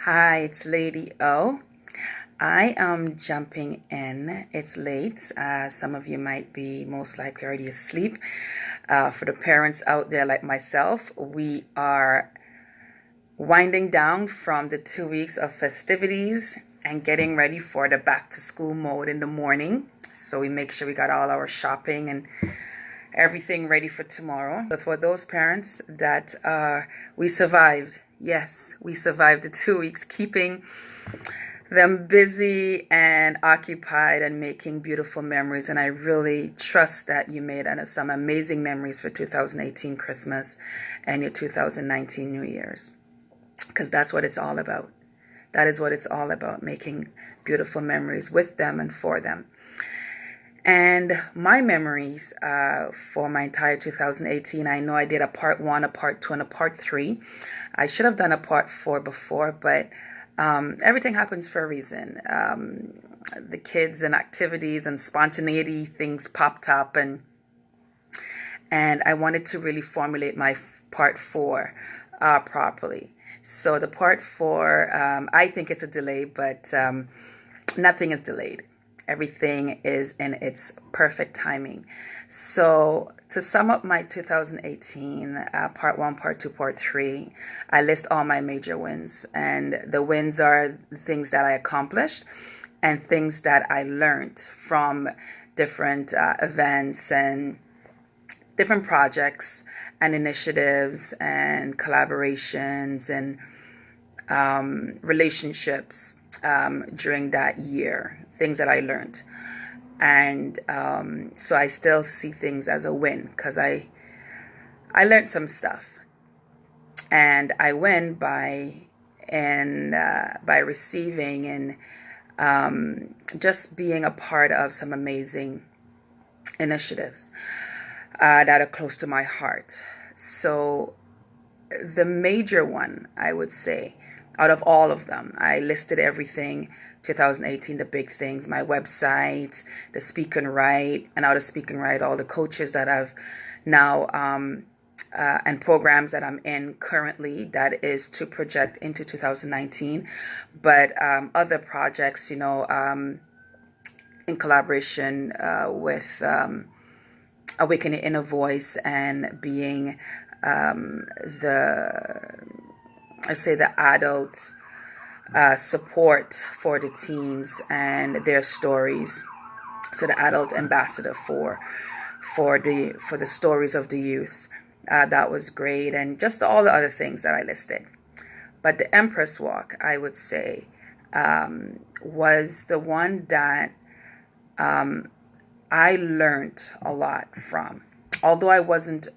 Hi, it's Lady O. I am jumping in. It's late. Some of you might be most likely already asleep. For the parents out there like myself, we are winding down from the 2 weeks of festivities and getting ready for the back to school mode in the morning. So we make sure we got all our shopping and everything ready for tomorrow. So for those parents that we survived, yes, we survived the 2 weeks, keeping them busy and occupied and making beautiful memories. And I really trust that you made some amazing memories for 2018 Christmas and your 2019 New Year's, because that's what it's all about. That is what it's all about, making beautiful memories with them and for them. And my memories for my entire 2018, I know I did a part 1, a part 2, and a part 3. I should have done a part 4 before, but everything happens for a reason. The kids and activities and spontaneity things popped up, and I wanted to really formulate my part 4 properly. So the part 4, I think it's a delay, but nothing is delayed. Everything is in its perfect timing. So to sum up my 2018, part 1, part 2, part 3, I list all my major wins. And the wins are things that I accomplished and things that I learned from different events and different projects and initiatives and collaborations and relationships during that year, things that I learned. And so I still see things as a win because I learned some stuff, and I win by receiving and just being a part of some amazing initiatives that are close to my heart. So the major one, I would say, out of all of them, I listed everything 2018, the big things, my website, the Speak and Write, and out of Speak and Write, all the coaches that I've now and programs that I'm in currently, that is to project into 2019. But other projects, in collaboration with Awakening Inner Voice and being the adult support for the teens and their stories. So the adult ambassador for the stories of the youths. That was great, and just all the other things that I listed. But the Empress Walk, I would say, was the one that I learned a lot from. Although I wasn't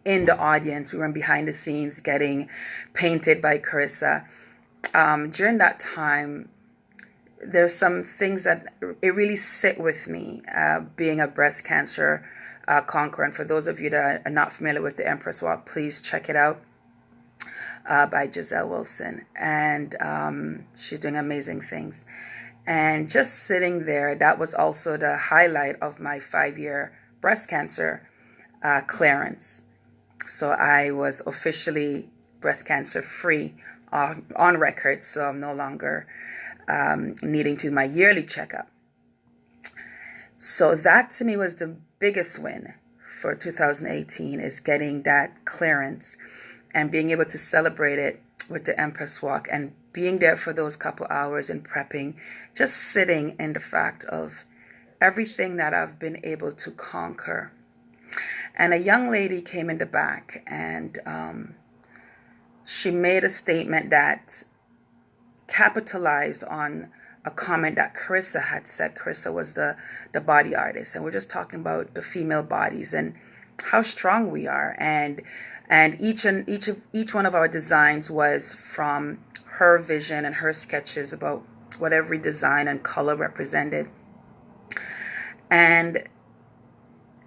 in the audience, we were behind the scenes getting painted by Carissa. During that time, there's some things that it really sit with me, being a breast cancer conqueror. And for those of you that are not familiar with the Empress Walk, please check it out by Giselle Wilson. And she's doing amazing things. And just sitting there, that was also the highlight of my 5-year breast cancer clearance. So I was officially breast cancer free on record, so I'm no longer needing to do my yearly checkup. So that to me was the biggest win for 2018, is getting that clearance and being able to celebrate it with the Empress Walk and being there for those couple hours and prepping, just sitting in the fact of everything that I've been able to conquer. And a young lady came in the back, and she made a statement that capitalized on a comment that Carissa had said. Carissa was the body artist, and we're just talking about the female bodies and how strong we are. And each one of our designs was from her vision and her sketches about what every design and color represented. And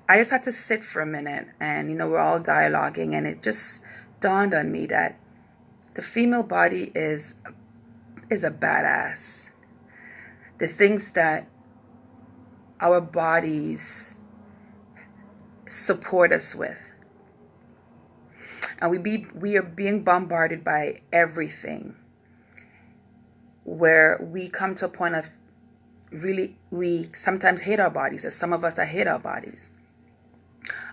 I just had to sit for a minute, and we're all dialoguing, and it just dawned on me that the female body is a badass. The things that our bodies support us with, and we are being bombarded by everything where we come to a point of really, we sometimes hate our bodies. There's some of us that hate our bodies.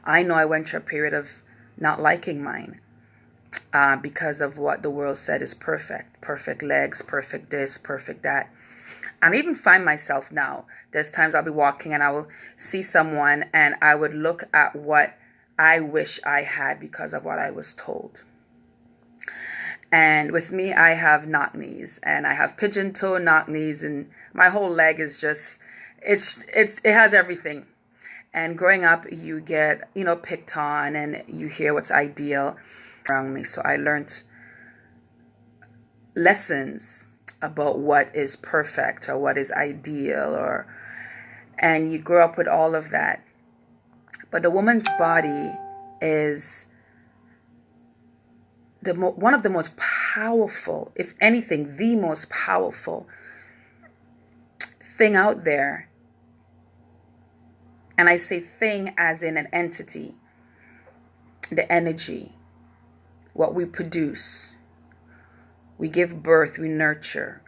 I know I went through a period of not liking mine because of what the world said is perfect. Perfect legs, perfect this, perfect that. And I even find myself now, there's times I'll be walking and I will see someone and I would look at what I wish I had because of what I was told. And with me, I have knock knees, and I have pigeon toe knock knees, and my whole leg is just, it has everything. And growing up, you get, picked on, and you hear what's ideal around me. So I learned lessons about what is perfect or what is ideal, and you grow up with all of that. But the woman's body is one of the most powerful, if anything, the most powerful thing out there. And I say thing as in an entity, the energy, what we produce, we give birth, we nurture,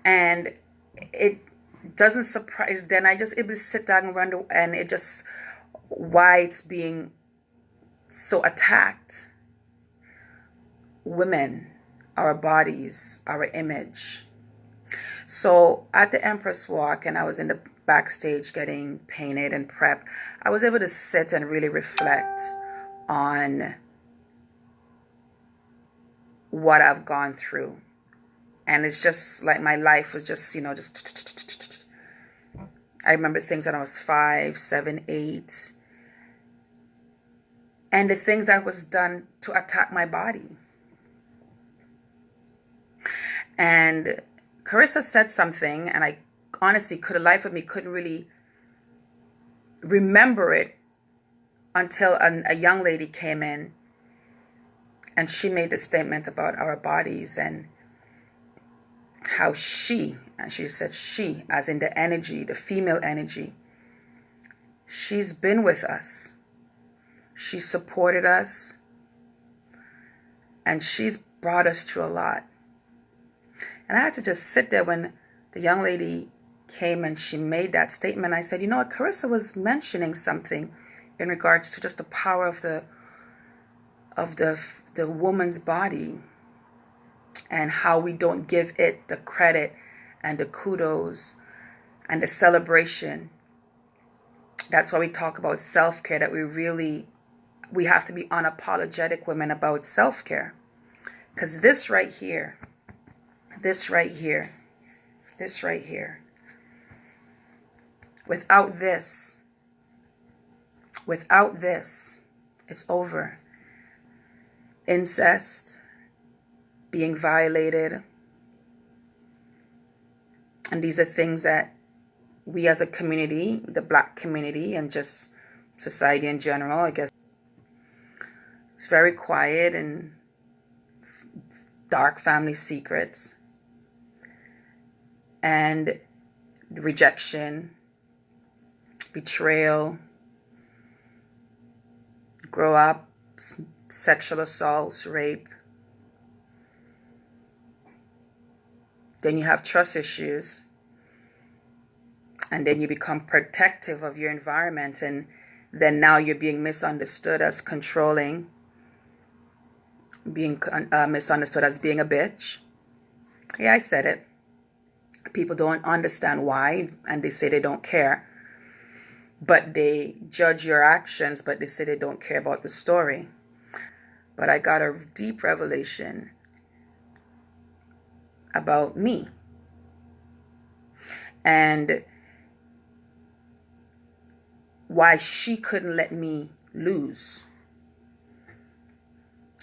and it doesn't surprise. Then it would sit down and wonder, and it just, why it's being so attacked. Women, our bodies, our image. So at the Empress Walk, and I was in the backstage getting painted and prepped, I was able to sit and really reflect on what I've gone through. And it's just like my life was just, I remember things when I was 5, 7, 8. And the things that was done to attack my body. And Carissa said something, and I honestly, life of me couldn't really remember it until a young lady came in, and she made a statement about our bodies and how and she said she, as in the energy, the female energy, she's been with us. She supported us, and she's brought us through a lot. And I had to just sit there when the young lady came and she made that statement. I said, what, Carissa was mentioning something in regards to just the power of the woman's body, and how we don't give it the credit and the kudos and the celebration. That's why we talk about self-care, that we have to be unapologetic women about self-care. Because this right here, without this, it's over. Incest, being violated, and these are things that we as a community, the Black community, and just society in general, I guess, it's very quiet, and dark family secrets, and rejection, betrayal, grow up, sexual assaults, rape. Then you have trust issues, and then you become protective of your environment, and then now you're being misunderstood as controlling, being misunderstood as being a bitch. Yeah, I said it. People don't understand why, and they say they don't care. But they judge your actions, but they say they don't care about the story. But I got a deep revelation about me. And why she couldn't let me lose.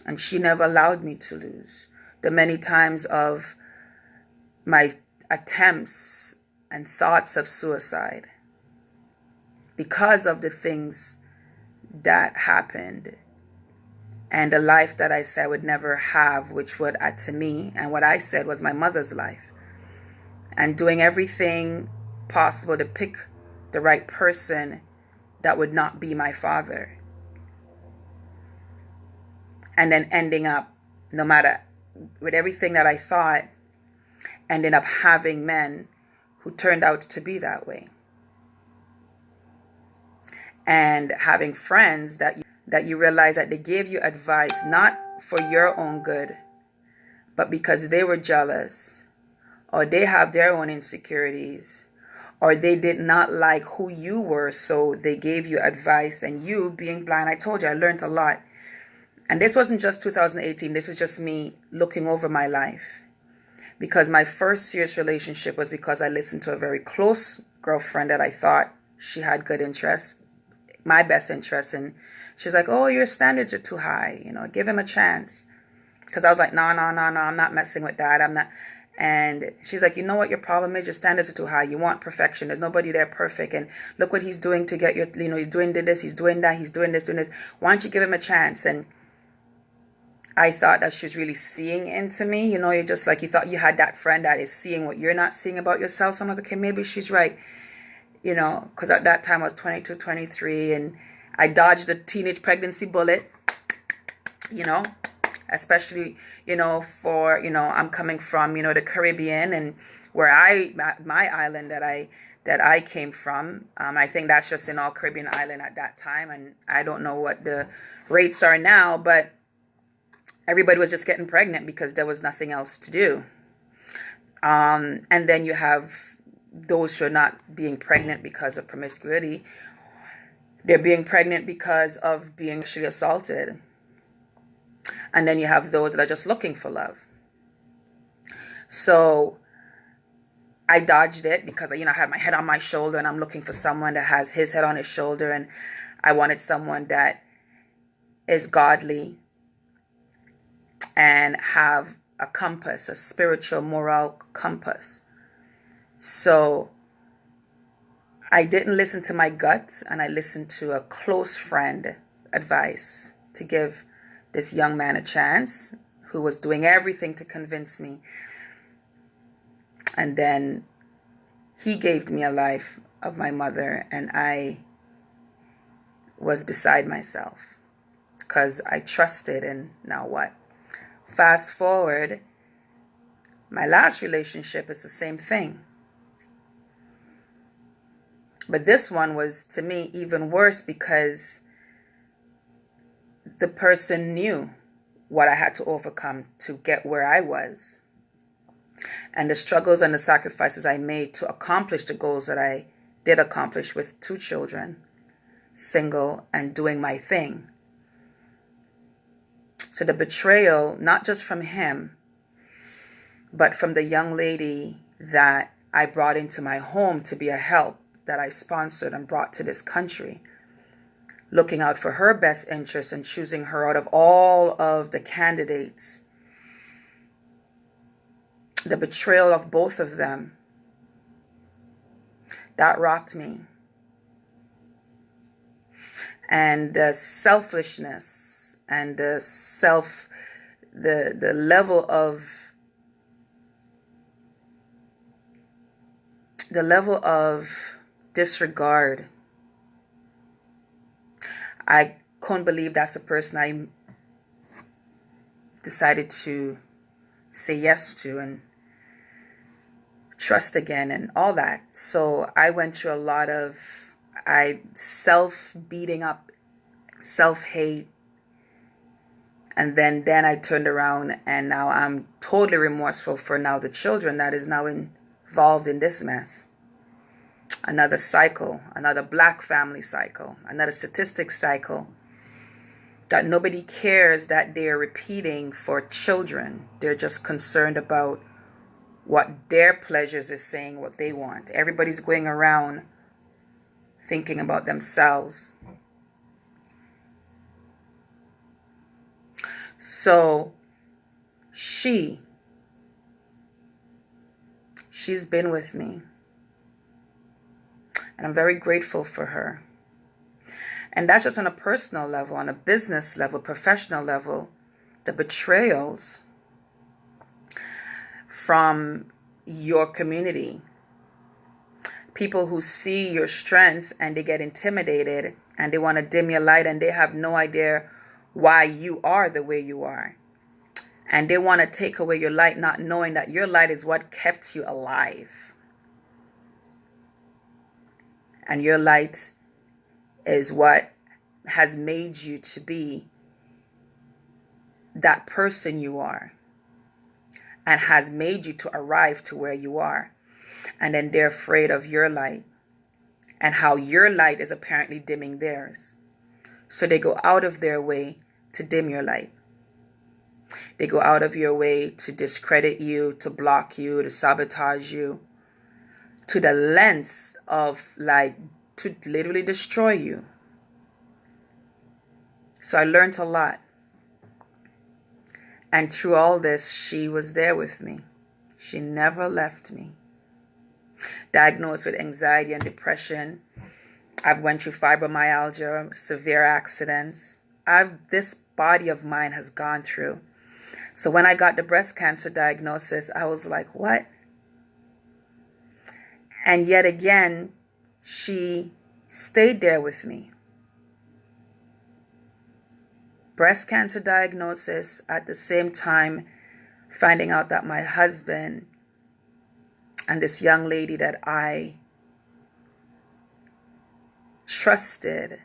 And she never allowed me to lose. The many times of my attempts and thoughts of suicide, because of the things that happened, and the life that I said I would never have, which would add to me, and what I said was my mother's life, and doing everything possible to pick the right person that would not be my father, and then ending up, no matter with everything that I thought, ended up having men who turned out to be that way. And having friends that you realize that they gave you advice not for your own good, but because they were jealous, or they have their own insecurities, or they did not like who you were, so they gave you advice. And you, being blind, I told you I learned a lot. And this wasn't just 2018, this is just me looking over my life. Because my first serious relationship was because I listened to a very close girlfriend that I thought she had good interest, my best interest, and she's like, oh, your standards are too high, give him a chance. Because I was like, no, I'm not messing with that, I'm not. And she's like, you know what your problem is? Your standards are too high. You want perfection. There's nobody there perfect. And look what he's doing to get your, he's doing this, he's doing that, he's doing this. Why don't you give him a chance? And I thought that she was really seeing into me. You're just like, you thought you had that friend that is seeing what you're not seeing about yourself. So I'm like, okay, maybe she's right. Because at that time I was 22, 23, and I dodged the teenage pregnancy bullet, especially, for, I'm coming from, the Caribbean, and where my island that I came from. I think that's just in all Caribbean island at that time. And I don't know what the rates are now, but everybody was just getting pregnant because there was nothing else to do. And then you have those who are not being pregnant because of promiscuity. They're being pregnant because of being sexually assaulted. And then you have those that are just looking for love. So I dodged it because, I had my head on my shoulder, and I'm looking for someone that has his head on his shoulder. And I wanted someone that is godly and have a compass, a spiritual, moral compass. So I didn't listen to my gut, and I listened to a close friend advice to give this young man a chance, who was doing everything to convince me. And then he gave me a life of my mother, and I was beside myself because I trusted. And now what? Fast forward, my last relationship is the same thing. But this one was, to me, even worse because the person knew what I had to overcome to get where I was, and the struggles and the sacrifices I made to accomplish the goals that I did accomplish with 2 children, single, and doing my thing. So the betrayal, not just from him, but from the young lady that I brought into my home to be a help, that I sponsored and brought to this country, looking out for her best interest and choosing her out of all of the candidates. The betrayal of both of them, that rocked me. And the selfishness and the level of disregard. I couldn't believe that's the person I decided to say yes to and trust again and all that. So I went through a lot of self-beating up, self-hate. And then I turned around, and now I'm totally remorseful for now the children that is now involved in this mess. Another cycle, another black family cycle, another statistics cycle that nobody cares that they're repeating for children. They're just concerned about what their pleasures is saying, what they want. Everybody's going around thinking about themselves. So she's been with me. And I'm very grateful for her. And that's just on a personal level, on a business level, professional level. The betrayals from your community. People who see your strength and they get intimidated and they want to dim your light, and they have no idea why you are the way you are. And they want to take away your light, not knowing that your light is what kept you alive. And your light is what has made you to be that person you are, and has made you to arrive to where you are. And then they're afraid of your light and how your light is apparently dimming theirs. So they go out of their way to dim your light. They go out of your way to discredit you, to block you, to sabotage you, to the lengths of to literally destroy you. So I learned a lot. And through all this, she was there with me. She never left me. Diagnosed with anxiety and depression. I've went through fibromyalgia, severe accidents. This body of mine has gone through. So when I got the breast cancer diagnosis, I was like, what? And yet again, she stayed there with me. Breast cancer diagnosis, at the same time finding out that my husband and this young lady that I trusted,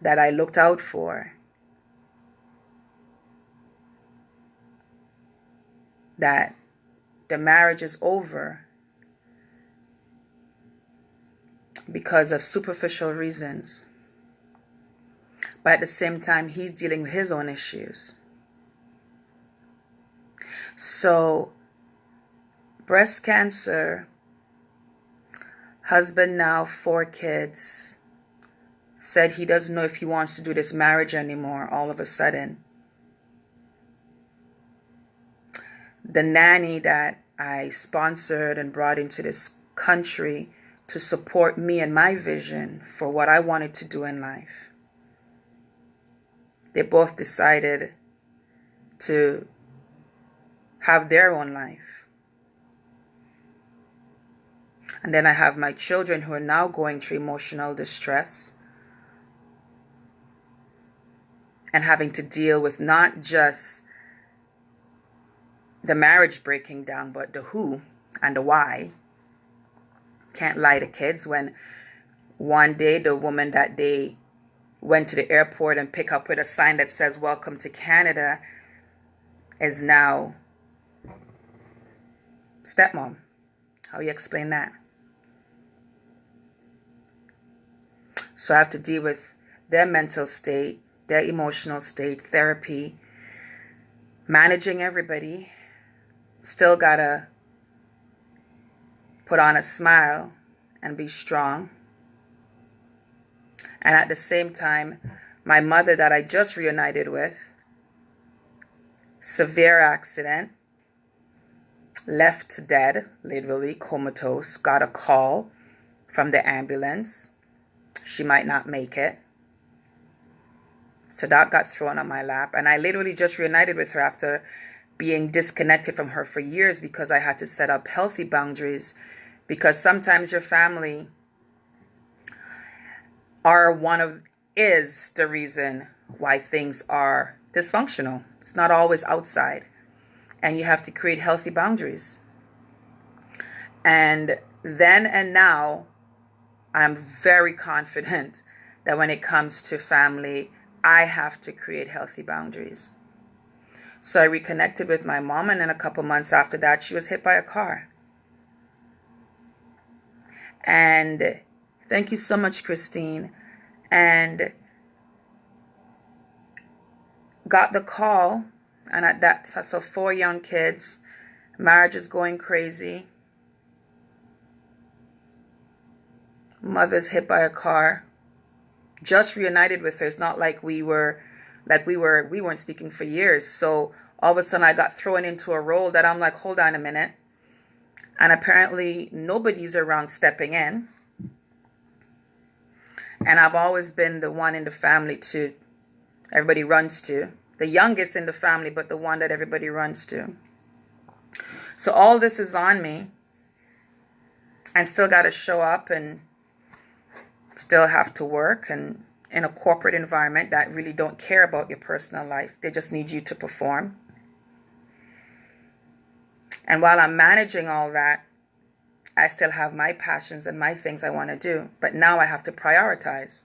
that I looked out for, that the marriage is over because of superficial reasons. But at the same time, he's dealing with his own issues. So, breast cancer, husband now, 4 kids, said he doesn't know if he wants to do this marriage anymore all of a sudden. The nanny that I sponsored and brought into this country to support me and my vision for what I wanted to do in life, they both decided to have their own life. And then I have my children who are now going through emotional distress and having to deal with not just the marriage breaking down, but the who and the why. Can't lie to kids when one day the woman that they went to the airport and pick up with a sign that says "Welcome to Canada" is now stepmom. How you explain that? So I have to deal with their mental state, their emotional state, therapy, managing everybody. Still gotta put on a smile and be strong. And at the same time, my mother that I just reunited with, severe accident, left dead, literally comatose, got a call from the ambulance. She might not make it. So that got thrown on my lap. And I literally just reunited with her after being disconnected from her for years because I had to set up healthy boundaries. Because sometimes your family is the reason why things are dysfunctional. It's not always outside. And you have to create healthy boundaries. And then and now, I'm very confident that when it comes to family, I have to create healthy boundaries. So I reconnected with my mom, and then a couple months after that, she was hit by a car. And thank you so much, Christine. And got the call, and at that, so 4 young kids, marriage is going crazy. Mother's hit by a car. Just reunited with her. It's not like we weren't speaking for years. So all of a sudden I got thrown into a role that I'm like, hold on a minute. And apparently nobody's around stepping in. And I've always been the one in the family everybody runs to. The youngest in the family, but the one that everybody runs to. So all this is on me. And still got to show up and still have to work. And in a corporate environment that really don't care about your personal life. They just need you to perform. And while I'm managing all that, I still have my passions and my things I want to do. But now I have to prioritize.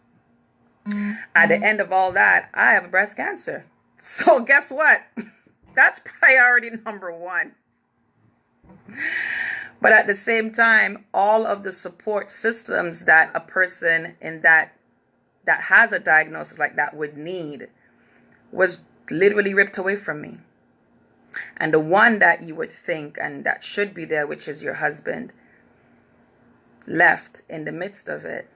At the end of all that, I have breast cancer. So guess what? That's priority number one. But at the same time, all of the support systems that a person in that has a diagnosis like that would need was literally ripped away from me. And the one that you would think and that should be there, which is your husband, left in the midst of it,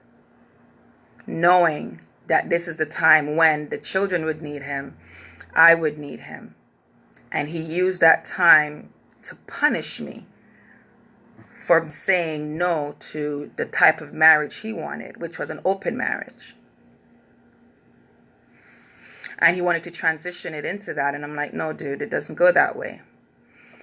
knowing that this is the time when the children would need him, I would need him. And he used that time to punish me for saying no to the type of marriage he wanted, which was an open marriage. And he wanted to transition it into that. And I'm like, no, dude, it doesn't go that way.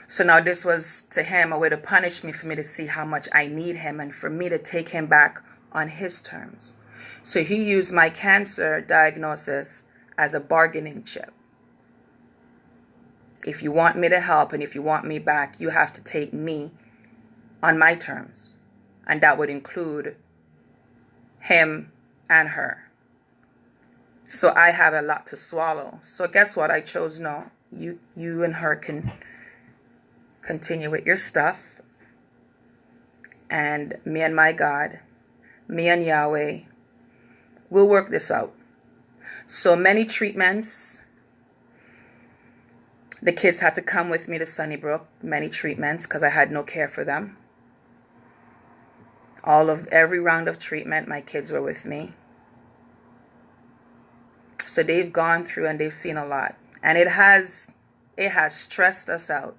So now this was to him a way to punish me, for me to see how much I need him and for me to take him back on his terms. So he used my cancer diagnosis as a bargaining chip. If you want me to help and if you want me back, you have to take me on my terms. And that would include him and her. So I have a lot to swallow. So guess what? I chose no. You and her can continue with your stuff. And me and my God, me and Yahweh, we'll work this out. So many treatments. The kids had to come with me to Sunnybrook. Many treatments because I had no care for them. Every round of treatment, my kids were with me. So they've gone through and they've seen a lot. And it has stressed us out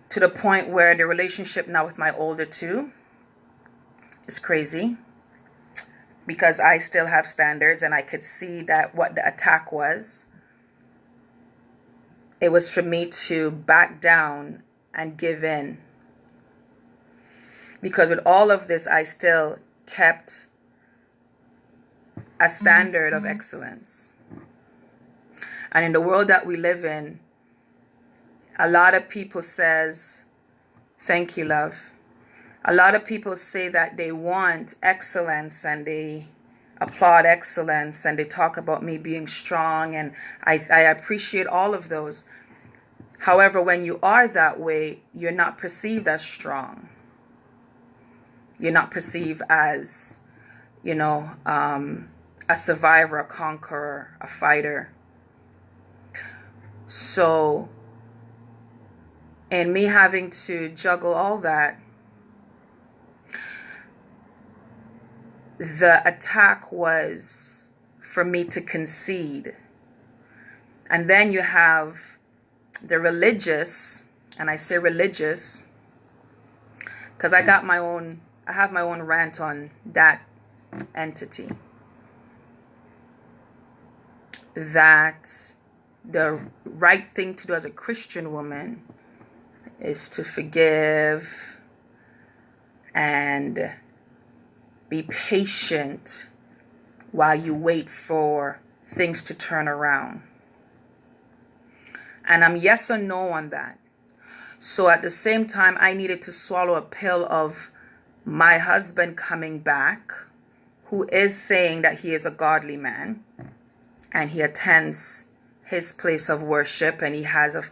to the point where the relationship now with my older two is crazy, because I still have standards and I could see that what the attack was. It was for me to back down and give in. Because with all of this, I still kept a standard of excellence. And in the world that we live in, a lot of people says, thank you, love. A lot of people say that they want excellence and they applaud excellence and they talk about me being strong, and I appreciate all of those. However, when you are that way, you're not perceived as strong. You're not perceived as, a survivor, a conqueror, a fighter. So, in me having to juggle all that, the attack was for me to concede. And then you have the religious, and I say religious because I have my own rant on that entity. That the right thing to do as a Christian woman is to forgive and be patient while you wait for things to turn around. And I'm yes or no on that. So at the same time, I needed to swallow a pill of my husband coming back, who is saying that he is a godly man and he attends his place of worship and he has a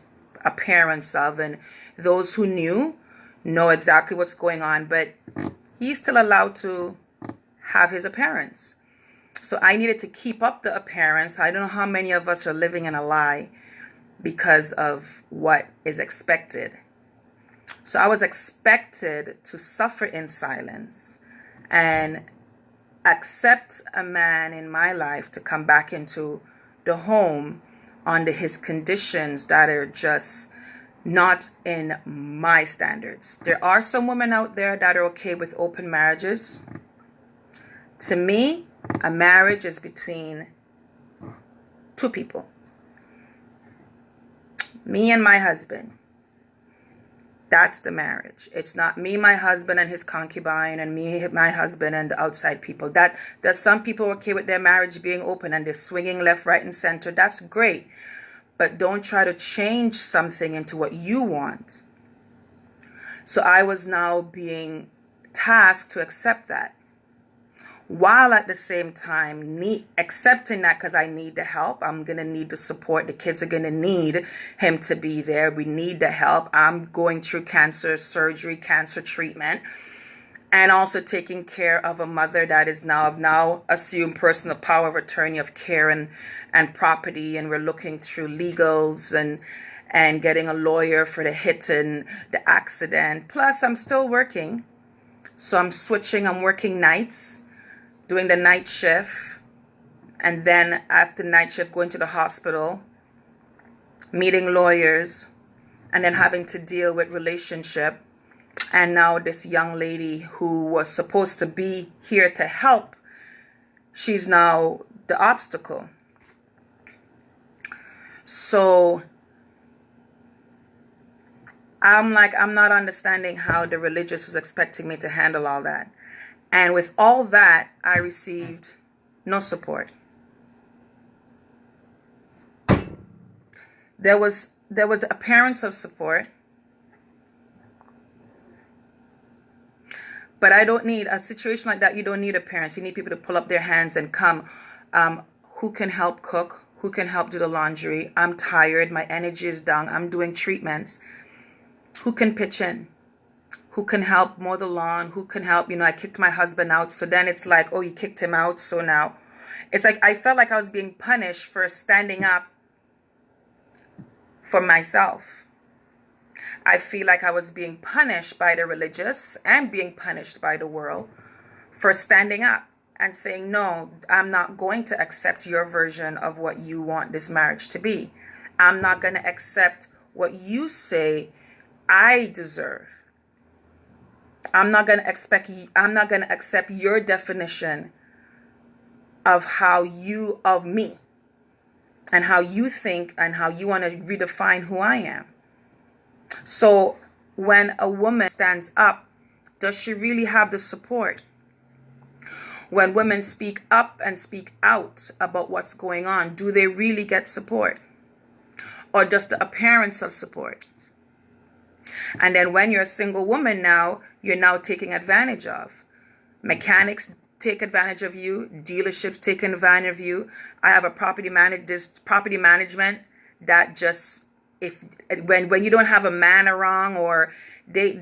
appearance of, and those who know exactly what's going on, but he's still allowed to have his appearance. So I needed to keep up the appearance. I don't know how many of us are living in a lie because of what is expected. So I was expected to suffer in silence and accept a man in my life to come back into the home under his conditions that are just not in my standards. There are some women out there that are okay with open marriages. To me, a marriage is between two people. Me and my husband. That's the marriage. It's not me, my husband, and his concubine, and me, my husband, and the outside people. There's some people okay with their marriage being open and they're swinging left, right, and center. That's great. But don't try to change something into what you want. So I was now being tasked to accept that, while at the same time accepting that, because I need the help. I'm going to need the support. The kids are going to need him to be there. We need the help. I'm going through cancer surgery, cancer treatment, and also taking care of a mother that is now assumed personal power of attorney of care and property. And we're looking through legals and getting a lawyer for the hit and the accident. Plus, I'm still working. So I'm working nights, doing the night shift, and then after night shift going to the hospital, meeting lawyers, and then having to deal with relationship. And now this young lady who was supposed to be here to help, she's now the obstacle. So I'm not understanding how the religious was expecting me to handle all that. And with all that, I received no support. There was the appearance of support, but I don't need a situation like that. You don't need a parent. You need people to pull up their hands and come. Who can help cook? Who can help do the laundry? I'm tired. My energy is down. I'm doing treatments. Who can pitch in? Who can help mow the lawn? Who can help? I kicked my husband out. So then it's like, oh, you kicked him out. So now it's like I felt like I was being punished for standing up for myself. I feel like I was being punished by the religious and being punished by the world for standing up and saying, no, I'm not going to accept your version of what you want this marriage to be. I'm not going to accept what you say I deserve. I'm not going to accept your definition of me and how you think and how you want to redefine who I am. So when a woman stands up, does she really have the support? When women speak up and speak out about what's going on, do they really get support? Or just the appearance of support? And then when you're a single woman now, you're now taken advantage of. Mechanics take advantage of you. Dealerships take advantage of you. I have a property management that just, when you don't have a man around, or you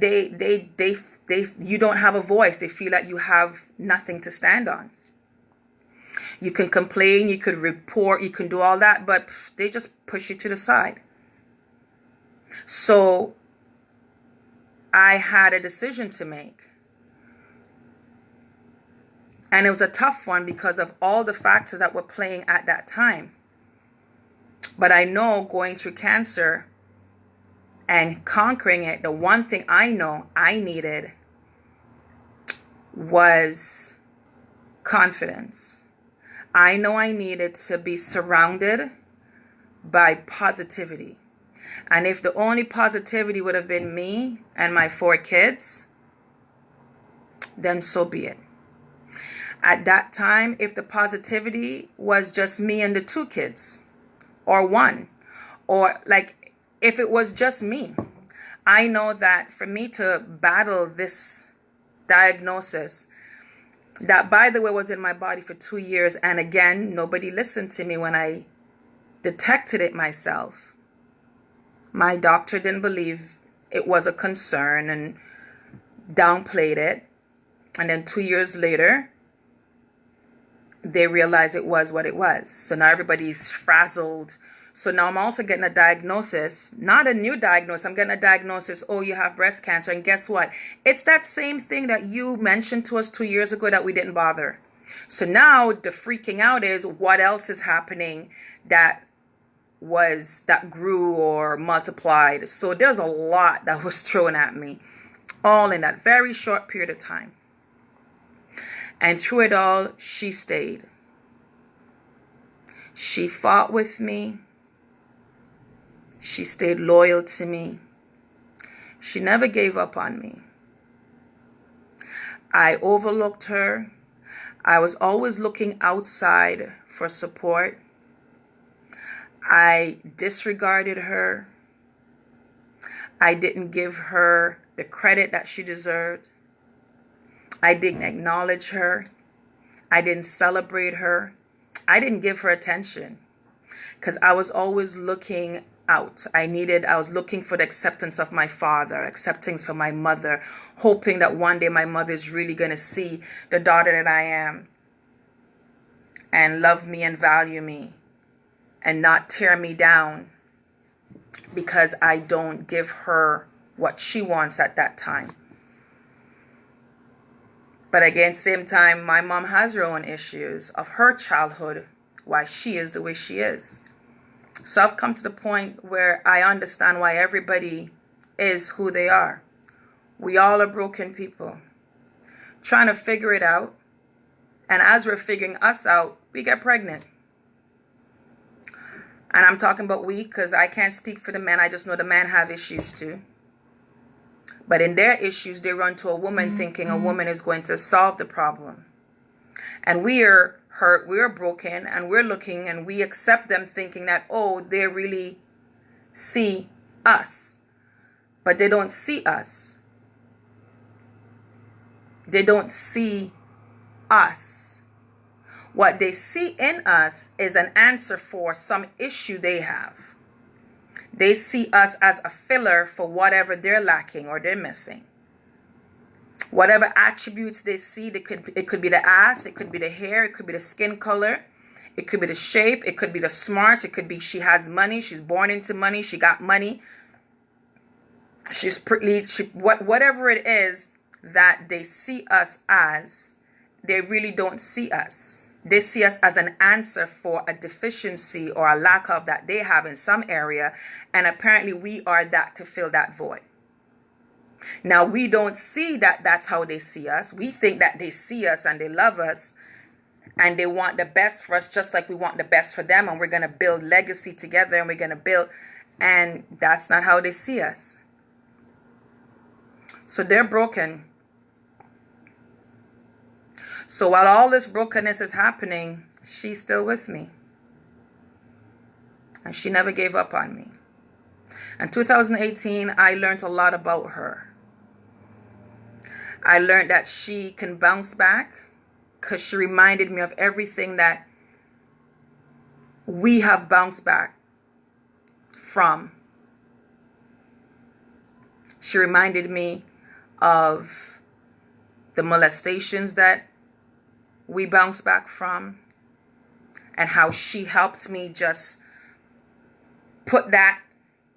don't have a voice, they feel like you have nothing to stand on. You can complain, you could report, you can do all that, but they just push you to the side. So I had a decision to make. And it was a tough one because of all the factors that were playing at that time. But I know going through cancer and conquering it, the one thing I know I needed was confidence. I know I needed to be surrounded by positivity. And if the only positivity would have been me and my 4 kids, then so be it. At that time, if the positivity was just me and the 2 kids, or 1, or like if it was just me, I know that for me to battle this diagnosis, that by the way was in my body for 2 years, and again, nobody listened to me when I detected it myself. My doctor didn't believe it was a concern and downplayed it. And then 2 years later, they realized it was what it was. So now everybody's frazzled. So now I'm also getting a diagnosis, not a new diagnosis. I'm getting a diagnosis, oh, you have breast cancer. And guess what? It's that same thing that you mentioned to us 2 years ago that we didn't bother. So now the freaking out is what else is happening that grew or multiplied. So there's a lot that was thrown at me, all in that very short period of time. And through it all, she stayed. She fought with me. She stayed loyal to me. She never gave up on me. I overlooked her. I was always looking outside for support. I disregarded her. I didn't give her the credit that she deserved. I didn't acknowledge her. I didn't celebrate her. I didn't give her attention because I was always looking out. I was looking for the acceptance of my father, acceptance from my mother, hoping that one day my mother is really going to see the daughter that I am and love me and value me and not tear me down because I don't give her what she wants at that time. But again, same time, my mom has her own issues of her childhood, why she is the way she is. So I've come to the point where I understand why everybody is who they are. We all are broken people trying to figure it out. And as we're figuring us out, we get pregnant. And I'm talking about we because I can't speak for the men. I just know the men have issues too. But in their issues, they run to a woman thinking a woman is going to solve the problem. And we are hurt, we are broken, and we're looking and we accept them thinking that, oh, they really see us. But they don't see us. They don't see us. What they see in us is an answer for some issue they have. They see us as a filler for whatever they're lacking or they're missing. Whatever attributes they see, it could be the ass, it could be the hair, it could be the skin color, it could be the shape, it could be the smarts, it could be she has money, she's born into money, she got money, she's pretty, whatever it is that they see us as, they really don't see us. They see us as an answer for a deficiency or a lack of that they have in some area. And apparently we are that to fill that void. Now, we don't see that that's how they see us. We think that they see us and they love us and they want the best for us just like we want the best for them. And we're going to build legacy together and we're going to build. And that's not how they see us. So they're broken. So while all this brokenness is happening, she's still with me. And she never gave up on me. In 2018, I learned a lot about her. I learned that she can bounce back because she reminded me of everything that we have bounced back from. She reminded me of the molestations that we bounced back from and how she helped me just put that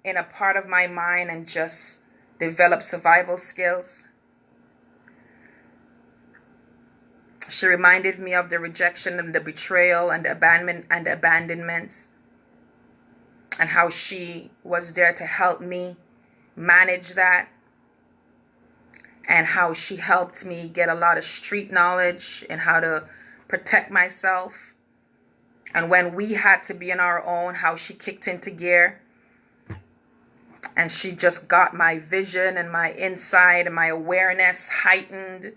in a part of my mind and just develop survival skills. She reminded me of the rejection and the betrayal and the abandonment and how she was there to help me manage that. And how she helped me get a lot of street knowledge and how to protect myself. And when we had to be on our own, how she kicked into gear. And she just got my vision and my insight and my awareness heightened.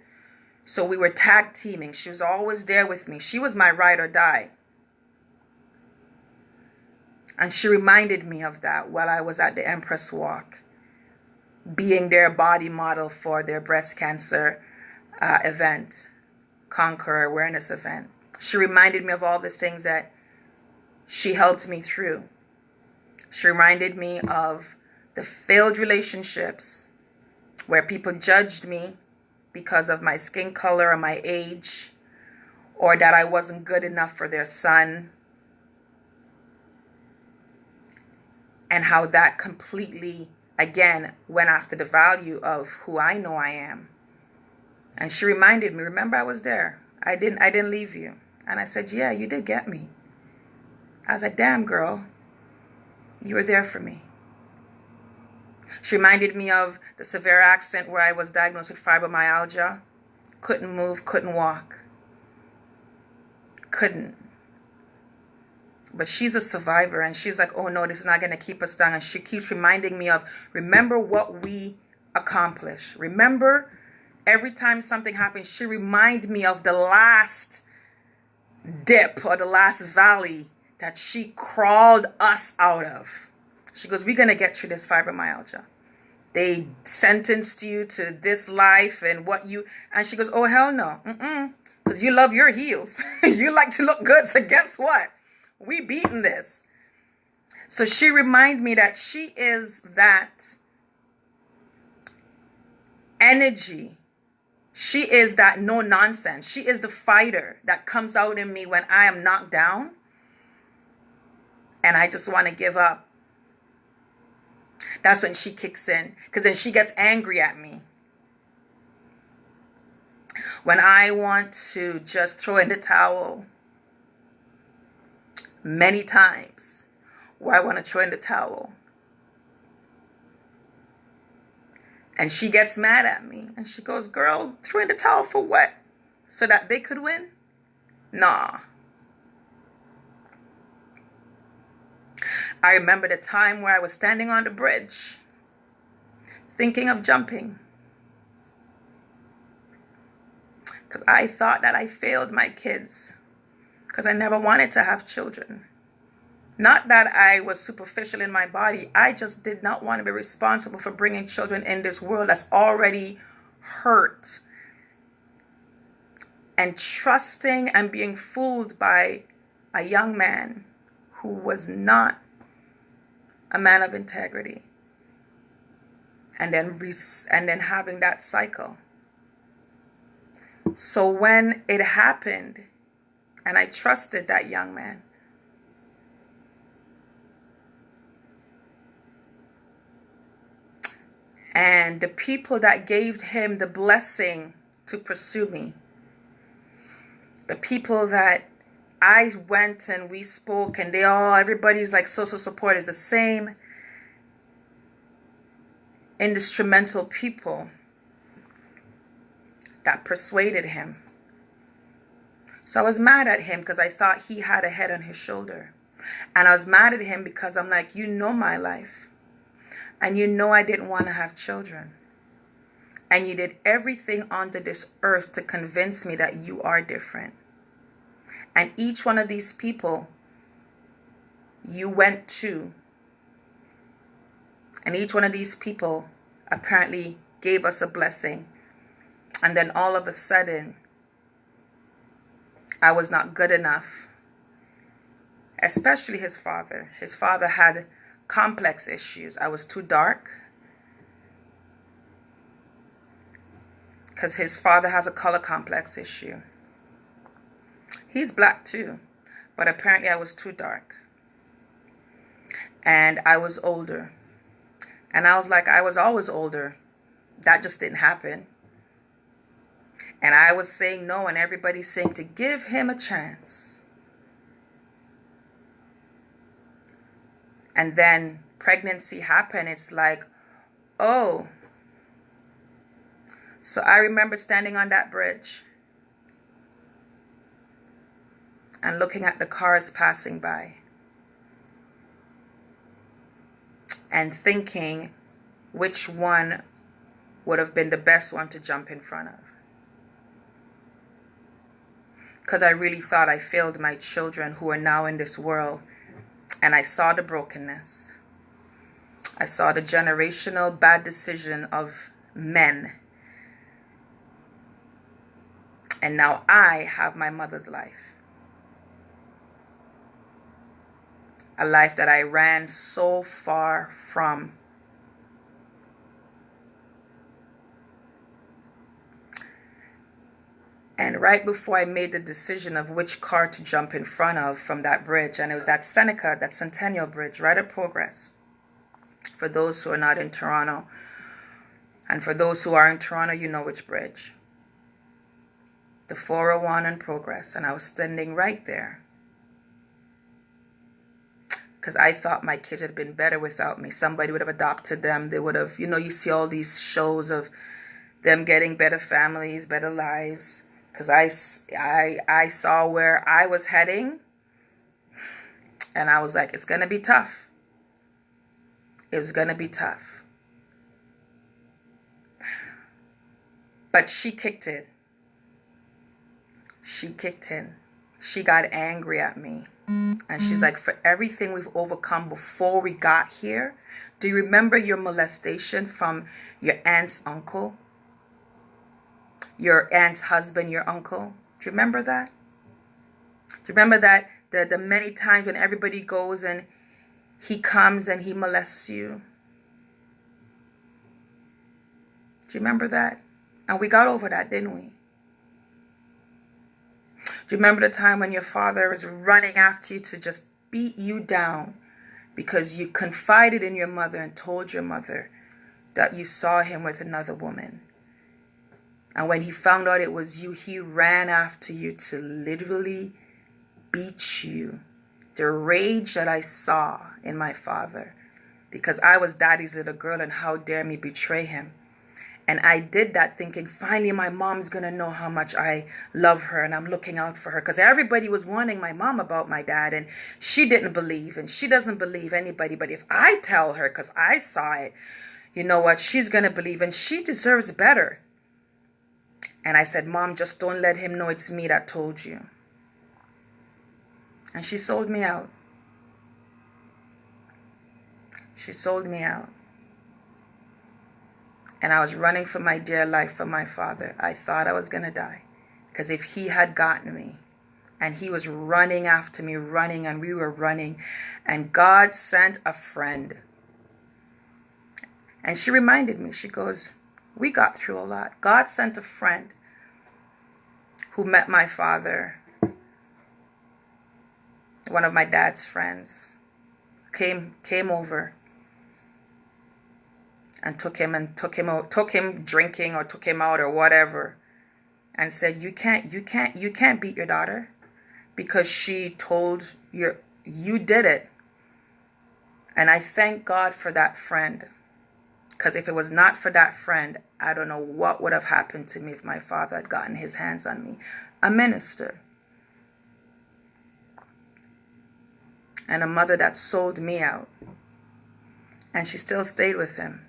So we were tag teaming. She was always there with me. She was my ride or die. And she reminded me of that while I was at the Empress Walk, being their body model for their breast cancer event, Conquer Awareness event. She reminded me of all the things that she helped me through. She reminded me of the failed relationships where people judged me because of my skin color or my age, or that I wasn't good enough for their son. And how that completely, again, went after the value of who I know I am. And she reminded me, remember I was there. I didn't leave you. And I said, yeah, you did get me. I was like, damn girl, you were there for me. She reminded me of the severe accident where I was diagnosed with fibromyalgia. Couldn't move, couldn't walk. Couldn't. But she's a survivor, and she's like, oh no, this is not going to keep us down. And she keeps reminding me of, remember what we accomplish. Remember, every time something happens, she reminds me of the last dip or the last valley that she crawled us out of. She goes, we're going to get through this fibromyalgia. They sentenced you to this life and what you, and she goes, oh, hell no. Because you love your heels. You like to look good. So guess what? We beaten this. So she reminded me that she is that energy. She is that no nonsense. She is the fighter that comes out in me when I am knocked down and I just want to give up. That's when she kicks in, because then she gets angry at me. When I want to just throw in the towel, many times where I want to throw in the towel, and she gets mad at me and she goes, girl, throw in the towel for what? So that they could win? Nah. I remember the time where I was standing on the bridge thinking of jumping, because I thought that I failed my kids, because I never wanted to have children. Not that I was superficial in my body. I just did not want to be responsible for bringing children in this world that's already hurt, and trusting and being fooled by a young man who was not a man of integrity, and then having that cycle. So when it happened and I trusted that young man, and the people that gave him the blessing to pursue me, the people that I went and we spoke, and everybody's like social support, is the same instrumental people that persuaded him. So I was mad at him because I thought he had a head on his shoulder. And I was mad at him because I'm like, you know my life. And you know I didn't want to have children. And you did everything under this earth to convince me that you are different. And each one of these people you went to, and each one of these people apparently gave us a blessing. And then all of a sudden, I was not good enough. Especially his father. His father had complex issues. I was too dark, because his father has a color complex issue. He's black too, but apparently I was too dark. And I was older. And I was like, I was always older. That just didn't happen. And I was saying no, and everybody's saying to give him a chance. And then pregnancy happened. It's like, oh. So I remember standing on that bridge and looking at the cars passing by and thinking which one would have been the best one to jump in front of. Because I really thought I failed my children who are now in this world. And I saw the brokenness. I saw the generational bad decision of men. And now I have my mother's life. A life that I ran so far from. And right before I made the decision of which car to jump in front of from that bridge, and it was that Seneca, that Centennial Bridge, right at Progress. For those who are not in Toronto, and for those who are in Toronto, you know which bridge. The 401 and Progress, and I was standing right there. Because I thought my kids had been better without me. Somebody would have adopted them. They would have, you see all these shows of them getting better families, better lives. Because I saw where I was heading, and I was like, it's going to be tough. It was going to be tough. But she kicked in. She kicked in. She got angry at me. And she's like, for everything we've overcome before we got here, do you remember your molestation from your aunt's uncle? Your aunt's husband, your uncle? Do you remember that? Do you remember that the many times when everybody goes and he comes and he molests you? Do you remember that? And we got over that, didn't we? Do you remember the time when your father was running after you to just beat you down because you confided in your mother and told your mother that you saw him with another woman? And when he found out it was you, he ran after you to literally beat you. The rage that I saw in my father, because I was daddy's little girl and how dare me betray him. And I did that thinking, finally my mom's going to know how much I love her and I'm looking out for her. Because everybody was warning my mom about my dad and she didn't believe and she doesn't believe anybody. But if I tell her, because I saw it, you know what, she's going to believe and she deserves better. And I said, Mom, just don't let him know it's me that told you. And she sold me out. She sold me out. And I was running for my dear life from my father. I thought I was going to die. Because if he had gotten me, and he was running after me, running, and we were running, and God sent a friend. And she reminded me, she goes, we got through a lot. God sent a friend who met my father. One of my dad's friends came over and took him drinking or took him out or whatever, and said, you can't beat your daughter because she told you did it. And I thank God for that friend, because if it was not for that friend, I don't know what would have happened to me if my father had gotten his hands on me. A minister and a mother that sold me out, and she still stayed with him.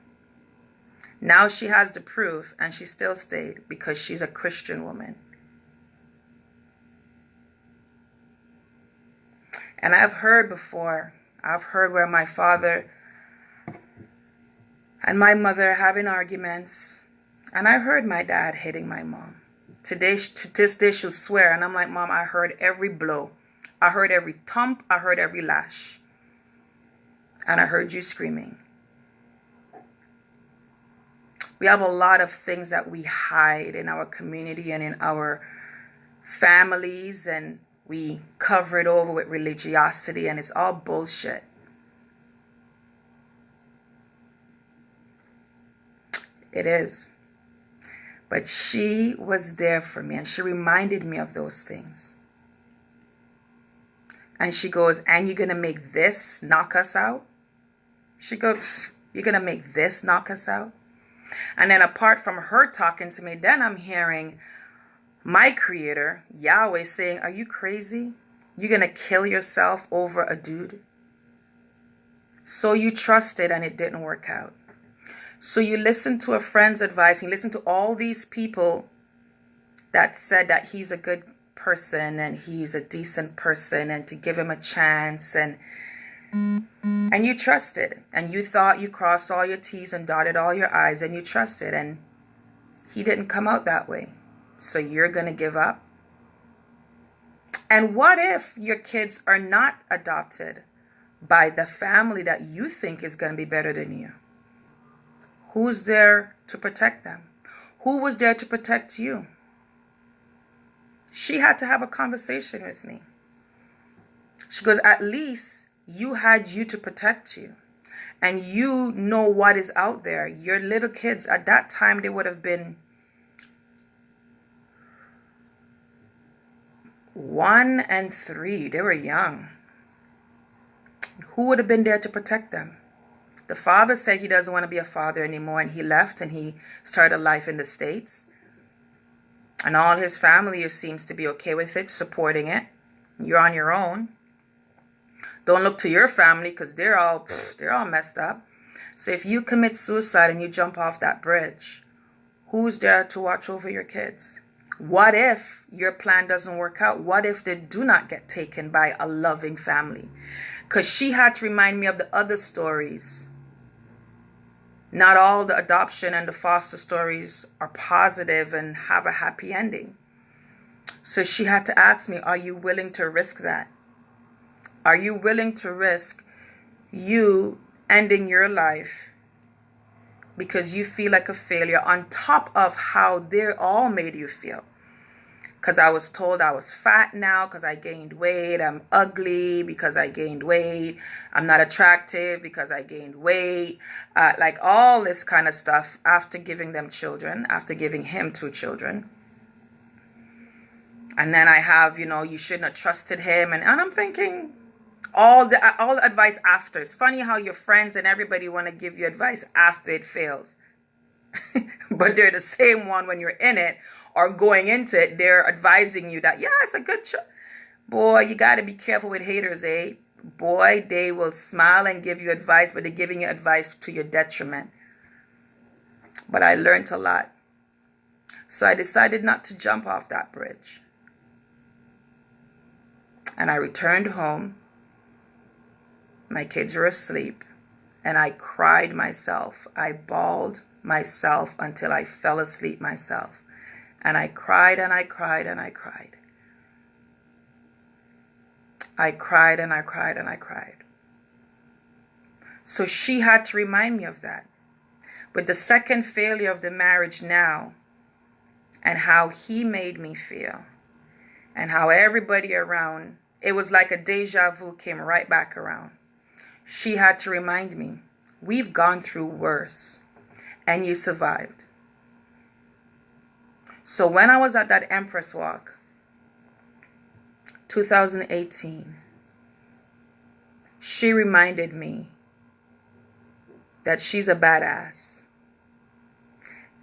Now she has the proof, and she still stayed because she's a Christian woman. And I've heard before, where my father and my mother are having arguments, and I heard my dad hitting my mom. To this day she'll swear, and I'm like, Mom, I heard every blow. I heard every thump. I heard every lash. And I heard you screaming. We have a lot of things that we hide in our community and in our families, and we cover it over with religiosity, and it's all bullshit. It is. But she was there for me, and she reminded me of those things. And she goes, and you're going to make this knock us out? She goes, you're going to make this knock us out? And then apart from her talking to me, then I'm hearing my creator, Yahweh, saying, are you crazy? You're going to kill yourself over a dude? So you trusted and it didn't work out. So you listened to a friend's advice. You listened to all these people that said that he's a good person and he's a decent person and to give him a chance, and you trusted, and you thought you crossed all your T's and dotted all your I's, and you trusted, and he didn't come out that way. So you're going to give up? And what if your kids are not adopted by the family that you think is going to be better than you? Who's there to protect them? Who was there to protect you? She had to have a conversation with me. She goes, at least you had you to protect you. And you know what is out there. Your little kids, at that time, they would have been 1 and 3. They were young. Who would have been there to protect them? The father said he doesn't want to be a father anymore, and he left and he started a life in the States. And all his family seems to be okay with it, supporting it. You're on your own. Don't look to your family because they're all messed up. So if you commit suicide and you jump off that bridge, Who's there to watch over your kids? What if your plan doesn't work out? What if they do not get taken by a loving family? Because she had to remind me of the other stories. Not all the adoption and the foster stories are positive and have a happy ending. So she had to ask me, are you willing to risk that? Are you willing to risk you ending your life because you feel like a failure, on top of how they all made you feel? Because I was told I was fat now because I gained weight. I'm ugly because I gained weight. I'm not attractive because I gained weight. Like all this kind of stuff after giving them children, after giving him 2 children. And then I have, you shouldn't have trusted him. And I'm thinking all the advice after. It's funny how your friends and everybody want to give you advice after it fails. But they're the same one when you're in it or going into it. They're advising you that, yeah, it's a good choice. Boy, you got to be careful with haters, eh? Boy, they will smile and give you advice, but they're giving you advice to your detriment. But I learned a lot. So I decided not to jump off that bridge. And I returned home. My kids were asleep. And I cried myself. I bawled myself until I fell asleep myself. And I cried and I cried and I cried. I cried and I cried and I cried. So she had to remind me of that. With the second failure of the marriage now, and how he made me feel, and how everybody around, it was like a deja vu came right back around. She had to remind me, we've gone through worse, and you survived. So when I was at that Empress Walk, 2018, she reminded me that she's a badass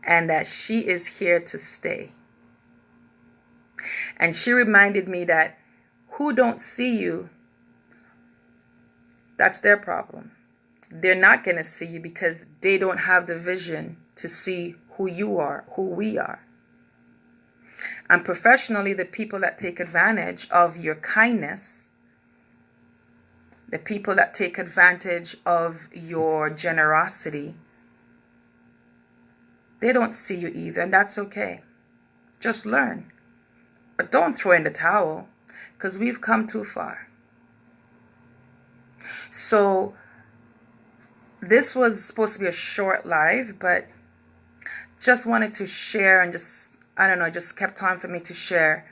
and that she is here to stay. And she reminded me that who don't see you, that's their problem. They're not going to see you because they don't have the vision to see who you are, who we are. And professionally, the people that take advantage of your kindness, the people that take advantage of your generosity, they don't see you either, and that's okay. Just learn. But don't throw in the towel, because we've come too far. So this was supposed to be a short live, but just wanted to share and just kept time for me to share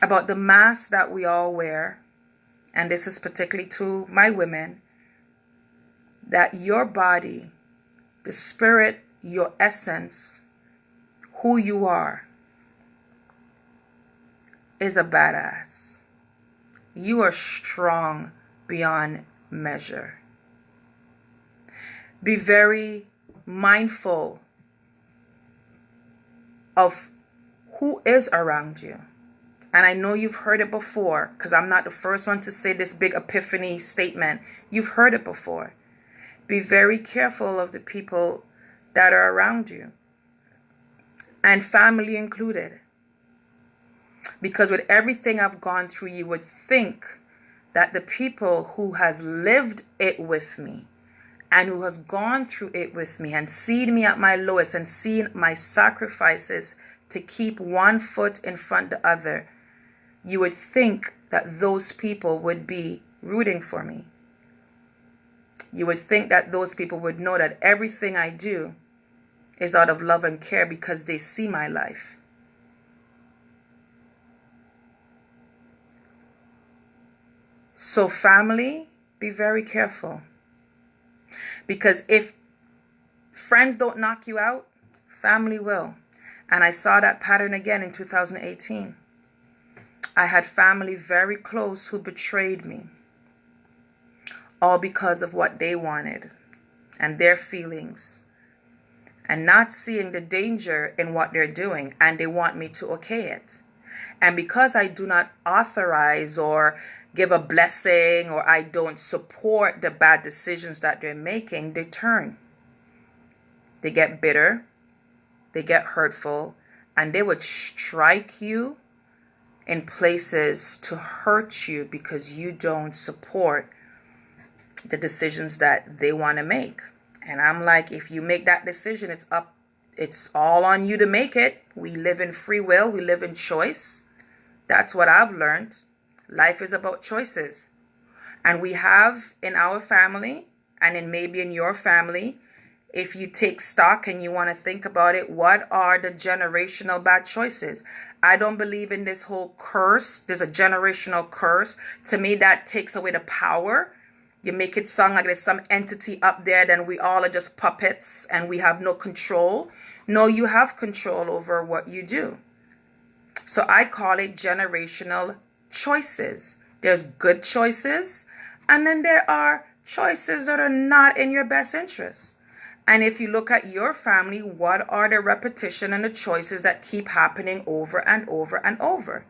about the mask that we all wear. And this is particularly to my women, that your body, the spirit, your essence, who you are, is a badass. You are strong beyond measure. Be very mindful of who is around you. And I know you've heard it before, because I'm not the first one to say this big epiphany statement. You've heard it before. Be very careful of the people that are around you, and family included. Because with everything I've gone through, you would think that the people who has lived it with me and who has gone through it with me and seen me at my lowest and seen my sacrifices to keep one foot in front of the other, you would think that those people would be rooting for me. You would think that those people would know that everything I do is out of love and care because they see my life. So family, be very careful. Because if friends don't knock you out, family will. And I saw that pattern again in 2018. I had family very close who betrayed me. All because of what they wanted and their feelings. And not seeing the danger in what they're doing. And they want me to okay it. And because I do not authorize or give a blessing, or I don't support the bad decisions that they're making, they turn. They get bitter. they get hurtful, and they would strike you in places to hurt you because you don't support the decisions that they want to make. And I'm like, if you make that decision, it's all on you to make it. We live in free will. We live in choice. That's what I've learned. Life is about choices. And we have in our family, and in maybe in your family, if you take stock and you want to think about it, what are the generational bad choices? I don't believe in this whole curse. There's a generational curse. To me, that takes away the power. You make it sound like there's some entity up there, then we all are just puppets and we have no control. No, you have control over what you do. So I call it generational choices. There's good choices, and then there are choices that are not in your best interest. And if you look at your family, what are the repetition and the choices that keep happening over and over and over?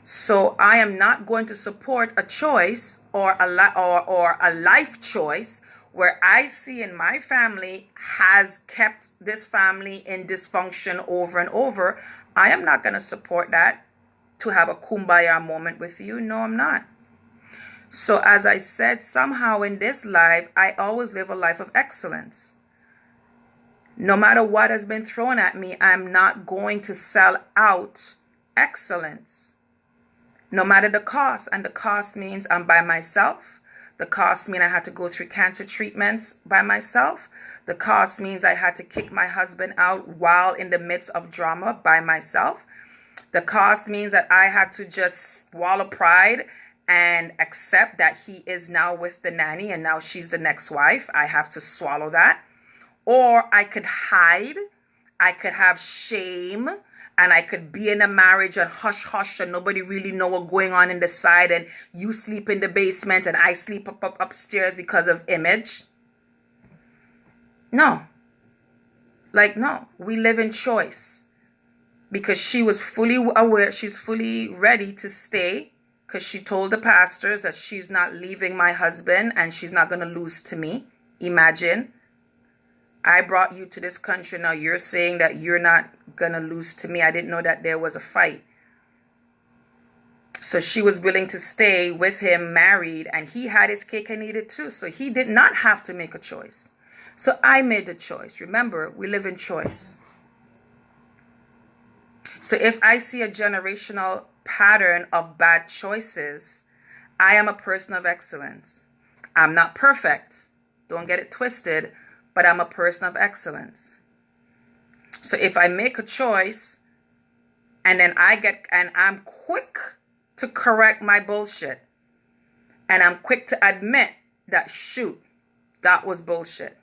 So I am not going to support a choice or a life choice where I see in my family has kept this family in dysfunction over and over. I am not going to support that to have a kumbaya moment with you. No, I'm not. So as I said, somehow in this life, I always live a life of excellence. No matter what has been thrown at me, I'm not going to sell out excellence. No matter the cost, and the cost means I'm by myself. The cost means I had to go through cancer treatments by myself. The cost means I had to kick my husband out while in the midst of drama by myself. The cost means that I had to just swallow pride and accept that he is now with the nanny and now she's the next wife. I have to swallow that. Or I could hide. I could have shame. And I could be in a marriage and hush hush and nobody really know what's going on in the side, and you sleep in the basement and I sleep upstairs because of image. No. No. We live in choice. Because she was fully aware, she's fully ready to stay, because she told the pastors that she's not leaving my husband and she's not going to lose to me. Imagine. I brought you to this country. Now you're saying that you're not going to lose to me. I didn't know that there was a fight. So she was willing to stay with him married, and he had his cake and eat it too. So he did not have to make a choice. So I made the choice. Remember, we live in choice. So if I see a generational pattern of bad choices, I am a person of excellence. I'm not perfect. Don't get it twisted. But I'm a person of excellence. So if I make a choice and then I'm quick to correct my bullshit, and I'm quick to admit that, shoot, that was bullshit.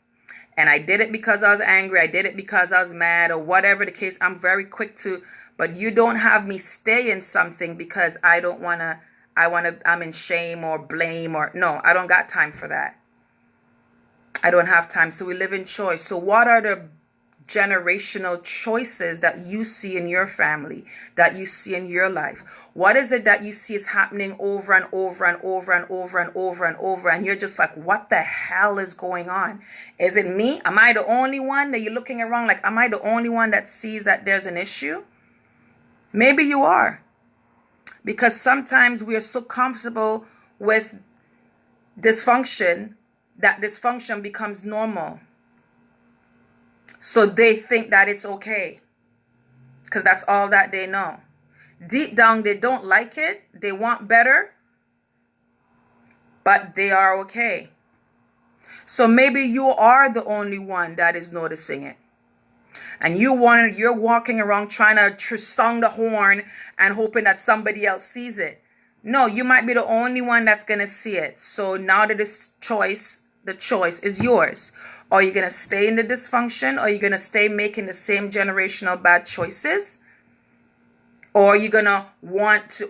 And I did it because I was angry. I did it because I was mad, or whatever the case. I'm very quick to, but you don't have me stay in something because I'm in shame or blame no, I don't got time for that. I don't have time. So we live in choice. So what are the generational choices that you see in your family, that you see in your life? What is it that you see is happening over and over and over and over and over and over? And you're just like, what the hell is going on? Is it me? Am I the only one that you're looking around like, am I the only one that sees that there's an issue? Maybe you are. Because sometimes we are so comfortable with dysfunction that dysfunction becomes normal. So they think that it's okay, because that's all that they know. Deep down, they don't like it. They want better, but they are okay. So maybe you are the only one that is noticing it. And you're walking around trying to sound the horn and hoping that somebody else sees it. No, you might be the only one that's going to see it. So now that the choice is yours. Are you going to stay in the dysfunction? Or are you going to stay making the same generational bad choices? Or are you going to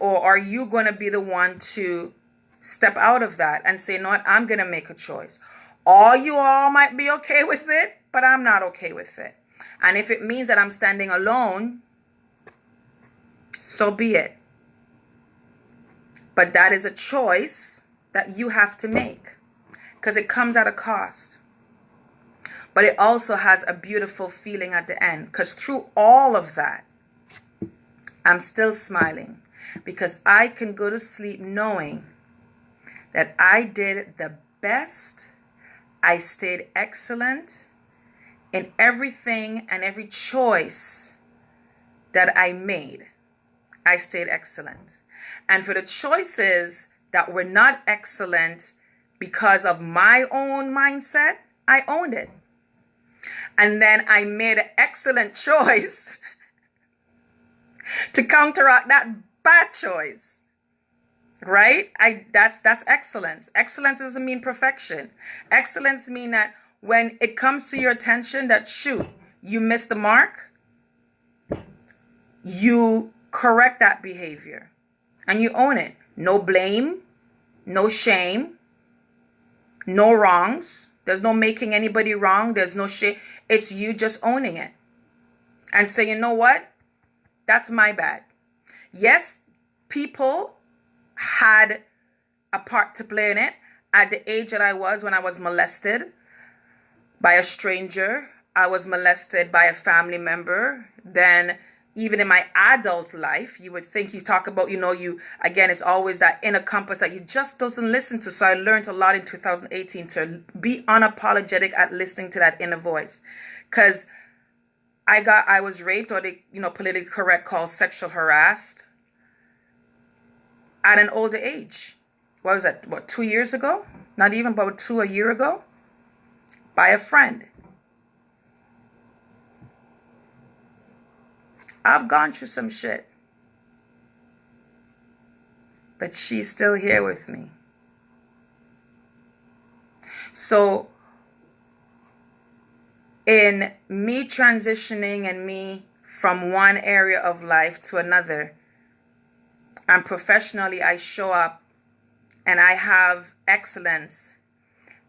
or are you going to be the one to step out of that and say, no, I'm going to make a choice? Or you all might be okay with it, but I'm not okay with it. And if it means that I'm standing alone, so be it. But that is a choice that you have to make, because it comes at a cost. but it also has a beautiful feeling at the end, because through all of that, I'm still smiling, because I can go to sleep knowing that I did the best. I stayed excellent in everything and every choice that I made. I stayed excellent. And for the choices that were not excellent because of my own mindset, I owned it. And then I made an excellent choice to counteract that bad choice. Right? That's excellence. Excellence doesn't mean perfection. Excellence means that when it comes to your attention that, shoot, you missed the mark, you correct that behavior and you own it. No blame, no shame, no wrongs. There's no making anybody wrong. There's no shame. It's you just owning it and say, you know what? That's my bad. Yes, people had a part to play in it. At the age that I was when I was molested by a stranger, I was molested by a family member. Then even in my adult life, you would think, you talk about, again, it's always that inner compass that you just doesn't listen to. So I learned a lot in 2018 to be unapologetic at listening to that inner voice. Because I was raped, or they, politically correct, called sexual harassed at an older age. What was that? 2 years ago? Not even, but a year ago? By a friend. I've gone through some shit. But she's still here with me. So, in me transitioning and me from one area of life to another, and professionally I show up and I have excellence,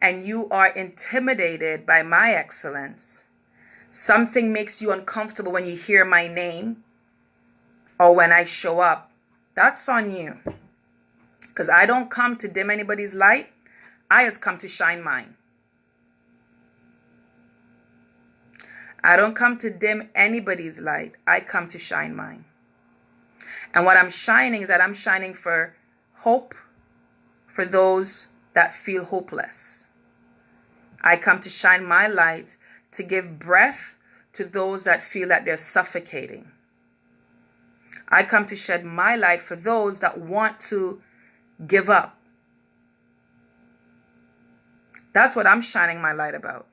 and you are intimidated by my excellence, something makes you uncomfortable when you hear my name or when I show up, that's on you. Because I don't come to dim anybody's light. I just come to shine mine. I don't come to dim anybody's light. I come to shine mine. And what I'm shining is that I'm shining for hope for those that feel hopeless. I come to shine my light to give breath to those that feel that they're suffocating. I come to shed my light for those that want to give up. That's what I'm shining my light about.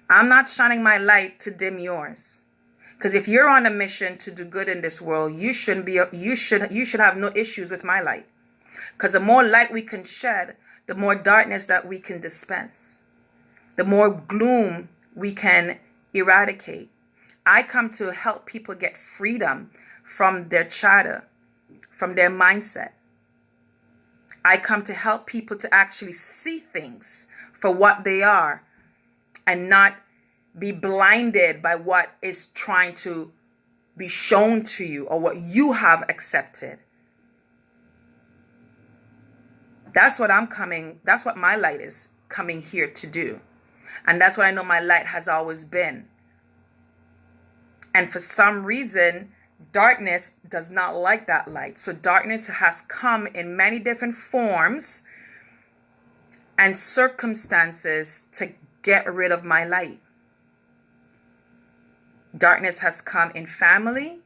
I'm not shining my light to dim yours. Because if you're on a mission to do good in this world, you should have no issues with my light. Because the more light we can shed, the more darkness that we can dispense. The more gloom we can eradicate. I come to help people get freedom from their chatter, from their mindset. I come to help people to actually see things for what they are and not be blinded by what is trying to be shown to you or what you have accepted. That's what my light is coming here to do. And that's what I know my light has always been. And for some reason, darkness does not like that light. So darkness has come in many different forms and circumstances to get rid of my light. Darkness has come in family.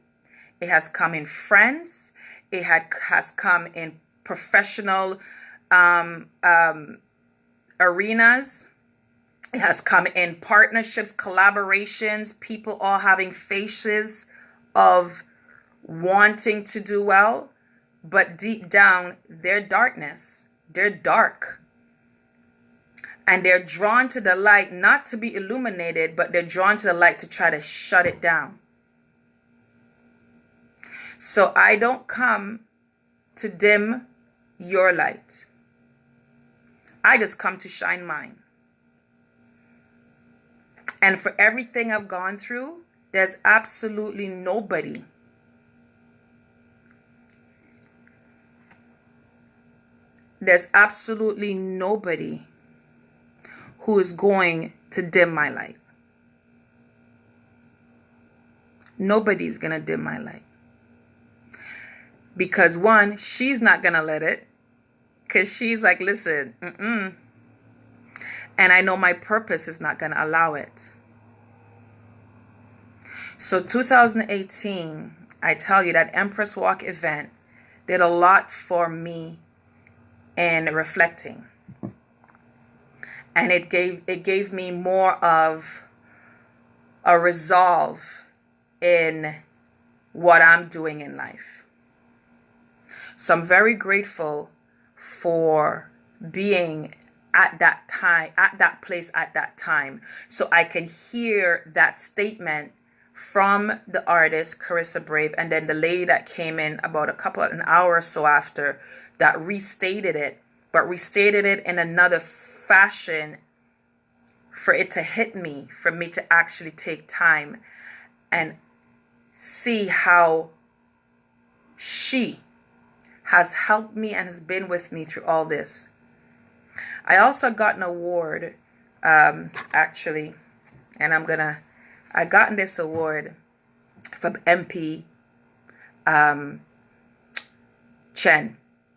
It has come in friends. It has come in professional arenas. It has come in partnerships, collaborations, people all having faces of wanting to do well, but deep down, they're darkness. They're dark. And they're drawn to the light, not to be illuminated, but they're drawn to the light to try to shut it down. So I don't come to dim your light. I just come to shine mine. And for everything I've gone through, there's absolutely nobody who is going to dim my light. Nobody's going to dim my light. Because one, she's not going to let it. Because she's like, listen, and I know my purpose is not going to allow it. So 2018, I tell you, that Empress Walk event did a lot for me in reflecting. And it gave me more of a resolve in what I'm doing in life. So I'm very grateful for being at that time, at that place, at that time, so I can hear that statement from the artist Carissa Brave, and then the lady that came in about an hour or so after that restated it, but restated it in another fashion for it to hit me, for me to actually take time and see how she has helped me and has been with me through all this. I also got an award, actually, and I gotten this award from MP Chen,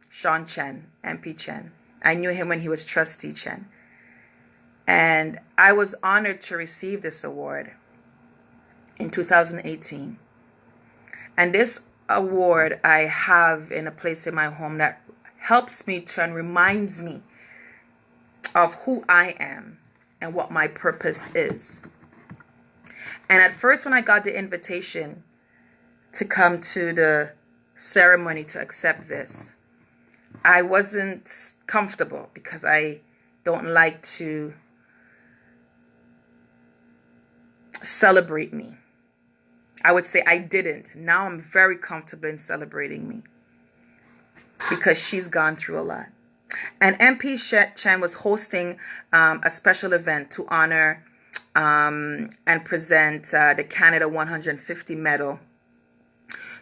Sean Chen, MP Chen. I knew him when he was Trustee Chen. And I was honored to receive this award in 2018. And this award I have in a place in my home that helps me to and reminds me of who I am and what my purpose is. And at first, when I got the invitation to come to the ceremony to accept this, I wasn't comfortable because I don't like to celebrate me. I would say I didn't. Now I'm very comfortable in celebrating me because she's gone through a lot. And MP Chen was hosting a special event to honor and present the Canada 150 medal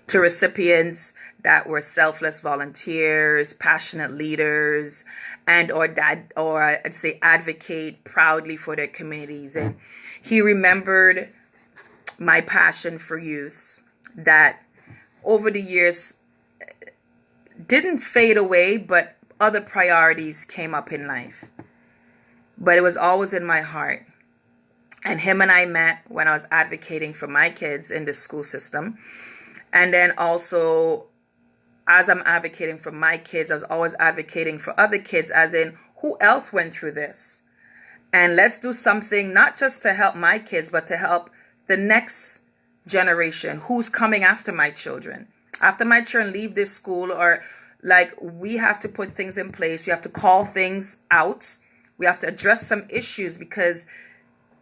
to recipients that were selfless volunteers, passionate leaders, and or I'd say advocate proudly for their communities. And he remembered my passion for youths that over the years didn't fade away, but other priorities came up in life. But it was always in my heart. And him and I met when I was advocating for my kids in the school system. And then also, as I'm advocating for my kids, I was always advocating for other kids, as in, who else went through this? And let's do something not just to help my kids, but to help the next generation who's coming after my children. After my children leave this school, or like, we have to put things in place. We have to call things out. We have to address some issues, because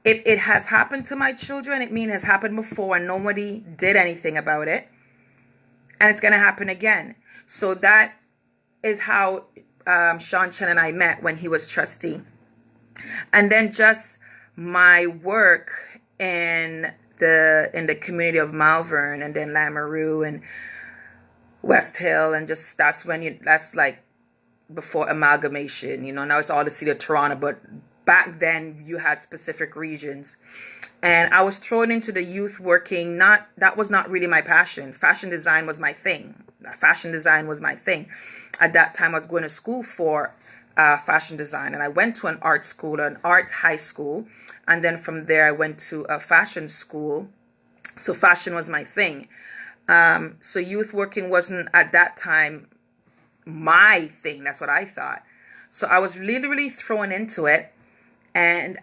if it has happened to my children, it means it has happened before and nobody did anything about it. And it's going to happen again. So that is how Sean Chen and I met when he was trustee. And then just my work in the community of Malvern, and then Lamoureux and West Hill, and just that's like before amalgamation. Now it's all the city of Toronto, but back then you had specific regions. And I was thrown into the youth working. That was not really my passion. Fashion design was my thing. At that time, I was going to school for fashion design, and I went to an art school, an art high school, and then from there I went to a fashion school. So fashion was my thing. So youth working wasn't at that time my thing. That's what I thought. So I was really thrown into it, and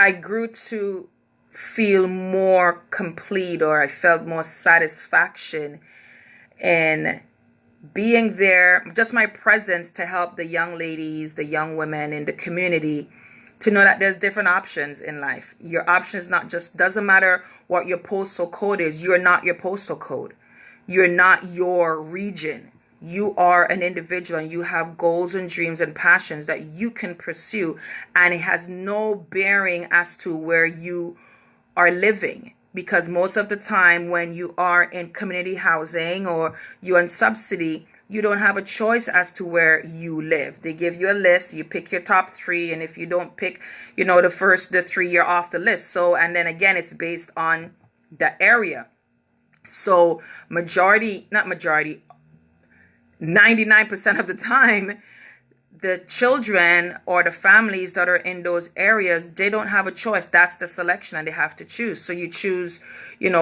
I grew to feel more complete, or I felt more satisfaction in being there, just my presence to help the young ladies, the young women in the community, to know that there's different options in life. Your option is not just, doesn't matter what your postal code is. You're not your postal code. You're not your region. You are an individual, and you have goals and dreams and passions that you can pursue. And it has no bearing as to where you are living. Because most of the time when you are in community housing or you're on subsidy, you don't have a choice as to where you live. They give you a list, you pick your top 3, and if you don't pick, the 3, you're off the list. So, and then again, it's based on the area. So 99% of the time, the children or the families that are in those areas, they don't have a choice. That's the selection, and they have to choose. So you choose,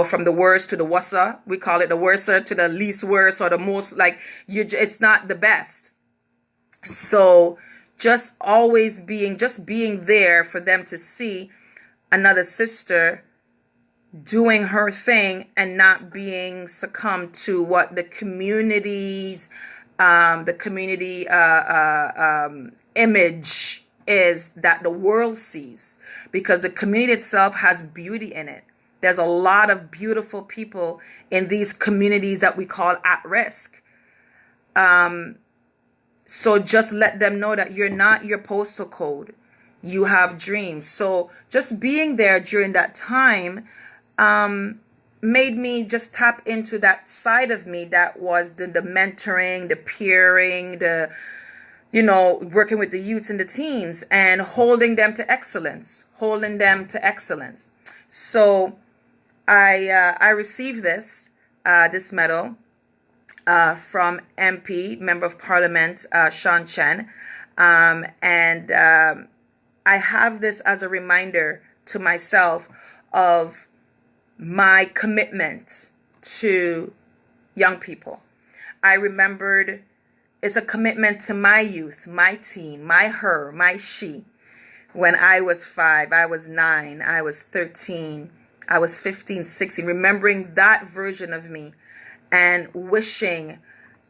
from the worst to the worser. We call it the worser to the least worst, or the most, it's not the best. So just being there for them to see another sister doing her thing and not being succumbed to what the community image is that the world sees, because the community itself has beauty in it. There's a lot of beautiful people in these communities that we call at risk. So just let them know that you're not your postal code. You have dreams. So just being there during that time made me just tap into that side of me that was the mentoring, the peering, the working with the youths and the teens and holding them to excellence. So I received this medal from MP, Member of Parliament, Sean Chen, and I have this as a reminder to myself of my commitment to young people. I remembered it's a commitment to my youth, my teen, my her, my she. When I was 5, I was 9, I was 13, I was 15, 16, remembering that version of me and wishing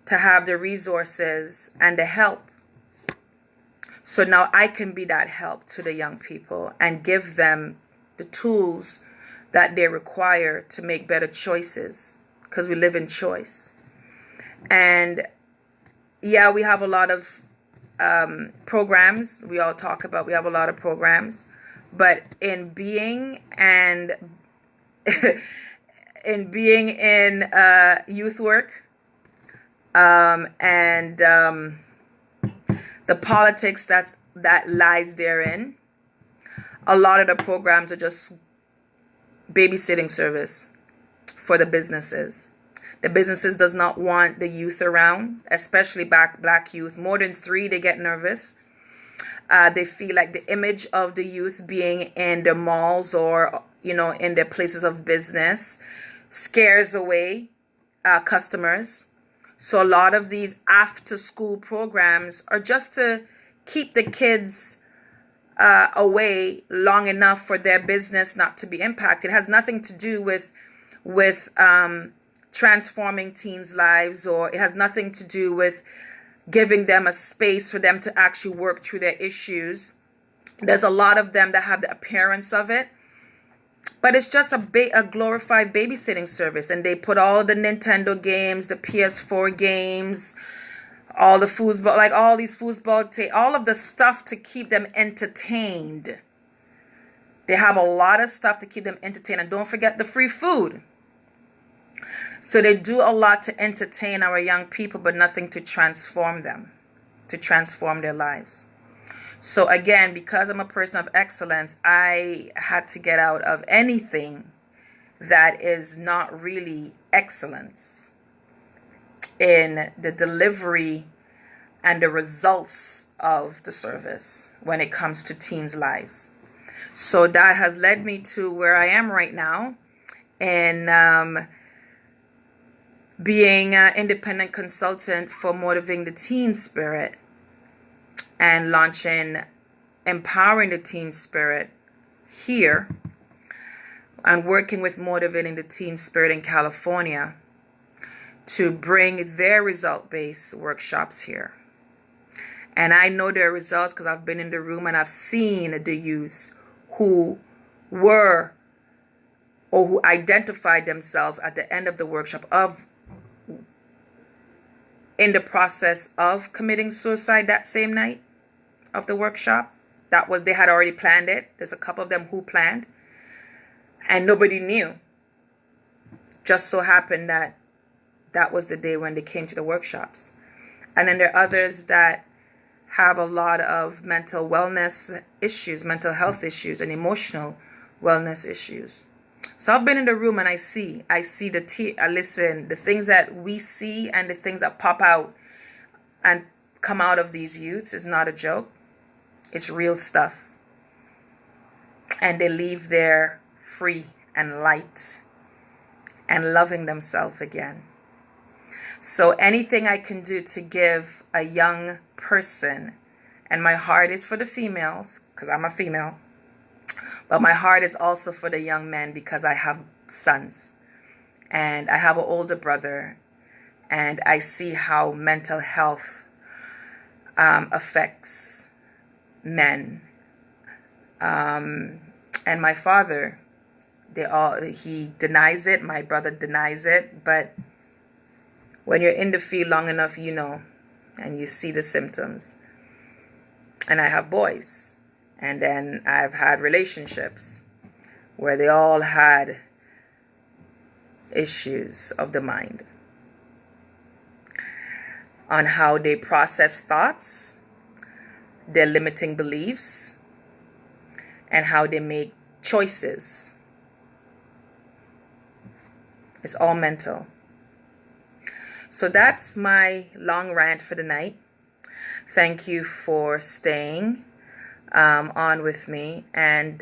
to have the resources and the help. So now I can be that help to the young people and give them the tools that they require to make better choices, because we live in choice. And yeah, we have a lot of programs. We have a lot of programs, but in being in youth work and the politics that lies therein, a lot of the programs are just babysitting service for the businesses. The businesses does not want the youth around, especially black youth. More than 3, they get nervous. They feel like the image of the youth being in the malls or in their places of business scares away customers. So a lot of these after school programs are just to keep the kids away long enough for their business not to be impacted. It has nothing to do with transforming teens' lives, or it has nothing to do with giving them a space for them to actually work through their issues. There's a lot of them that have the appearance of it, but it's just a glorified babysitting service, and they put all the Nintendo games, the PS4 games, all the foosball, all these foosball, all of the stuff to keep them entertained. They have a lot of stuff to keep them entertained. And don't forget the free food. So they do a lot to entertain our young people, but nothing to transform them, to transform their lives. So again, because I'm a person of excellence, I had to get out of anything that is not really excellence in the delivery and the results of the service when it comes to teens' lives. So that has led me to where I am right now, in being an independent consultant for motivating the teen spirit and launching Empowering the Teen Spirit here, and working with Motivating the Teen Spirit in California to bring their result-based workshops here. And I know their results because I've been in the room and I've seen the youths who were or who identified themselves at the end of the workshop in the process of committing suicide that same night of the workshop. They had already planned it. There's a couple of them who planned, and nobody knew. Just so happened that was the day when they came to the workshops. And then there are others that have a lot of mental wellness issues, mental health issues, and emotional wellness issues. So I've been in the room and I see the things that we see and the things that pop out and come out of these youths is not a joke. It's real stuff. And they leave there free and light and loving themselves again. So anything I can do to give a young person, and my heart is for the females because I'm a female, but my heart is also for the young men because I have sons and I have an older brother, and I see how mental health affects men. And my father, he denies it. My brother denies it. But when you're in the field long enough, you know, and you see the symptoms. And I have boys. And then I've had relationships where they all had issues of the mind on how they process thoughts, their limiting beliefs, and how they make choices. It's all mental. So that's my long rant for the night. Thank you for staying on with me. And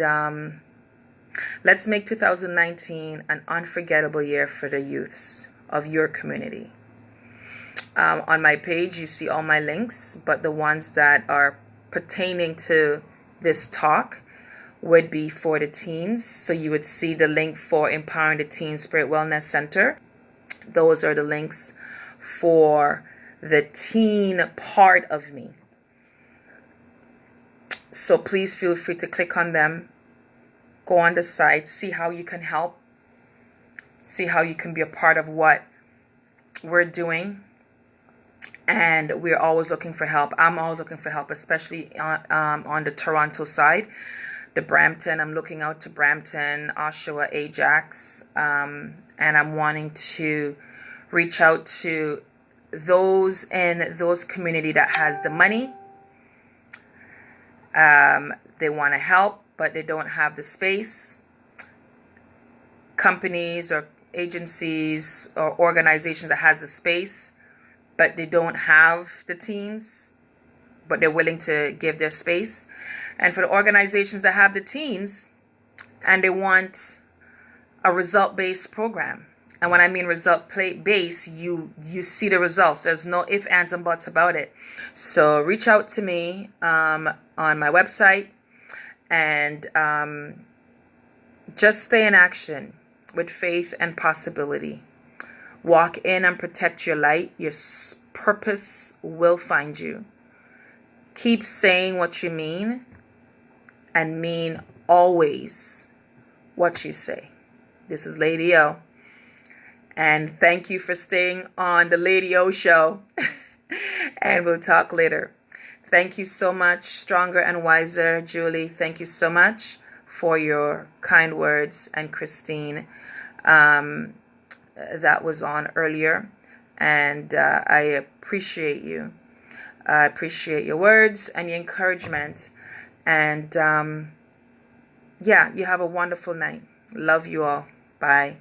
let's make 2019 an unforgettable year for the youths of your community. On my page, you see all my links, but the ones that are pertaining to this talk would be for the teens. So you would see the link for Empowering the Teen Spirit Wellness Center. Those are the links for the teen part of me. So please feel free to click on them. Go on the site, see how you can help. See how you can be a part of what we're doing. And we're always looking for help. I'm always looking for help, especially on the Toronto side. The Brampton, I'm looking out to Brampton, Oshawa, Ajax. And I'm wanting to reach out to those in those community that has the money. They want to help, but they don't have the space. Companies or agencies or organizations that has the space, but they don't have the teens, but they're willing to give their space. And for the organizations that have the teens and they want a result-based program. And when I mean result-based, you see the results. There's no ifs, ands, and buts about it. So reach out to me on my website and just stay in action with faith and possibility. Walk in and protect your light. Your purpose will find you. Keep saying what you mean and mean always what you say. This is Lady O. And thank you for staying on the Lady O show. And we'll talk later. Thank you so much, Stronger and Wiser, Julie. Thank you so much for your kind words. And Christine, that was on earlier. And I appreciate you. I appreciate your words and your encouragement. And yeah, you have a wonderful night. Love you all. Bye.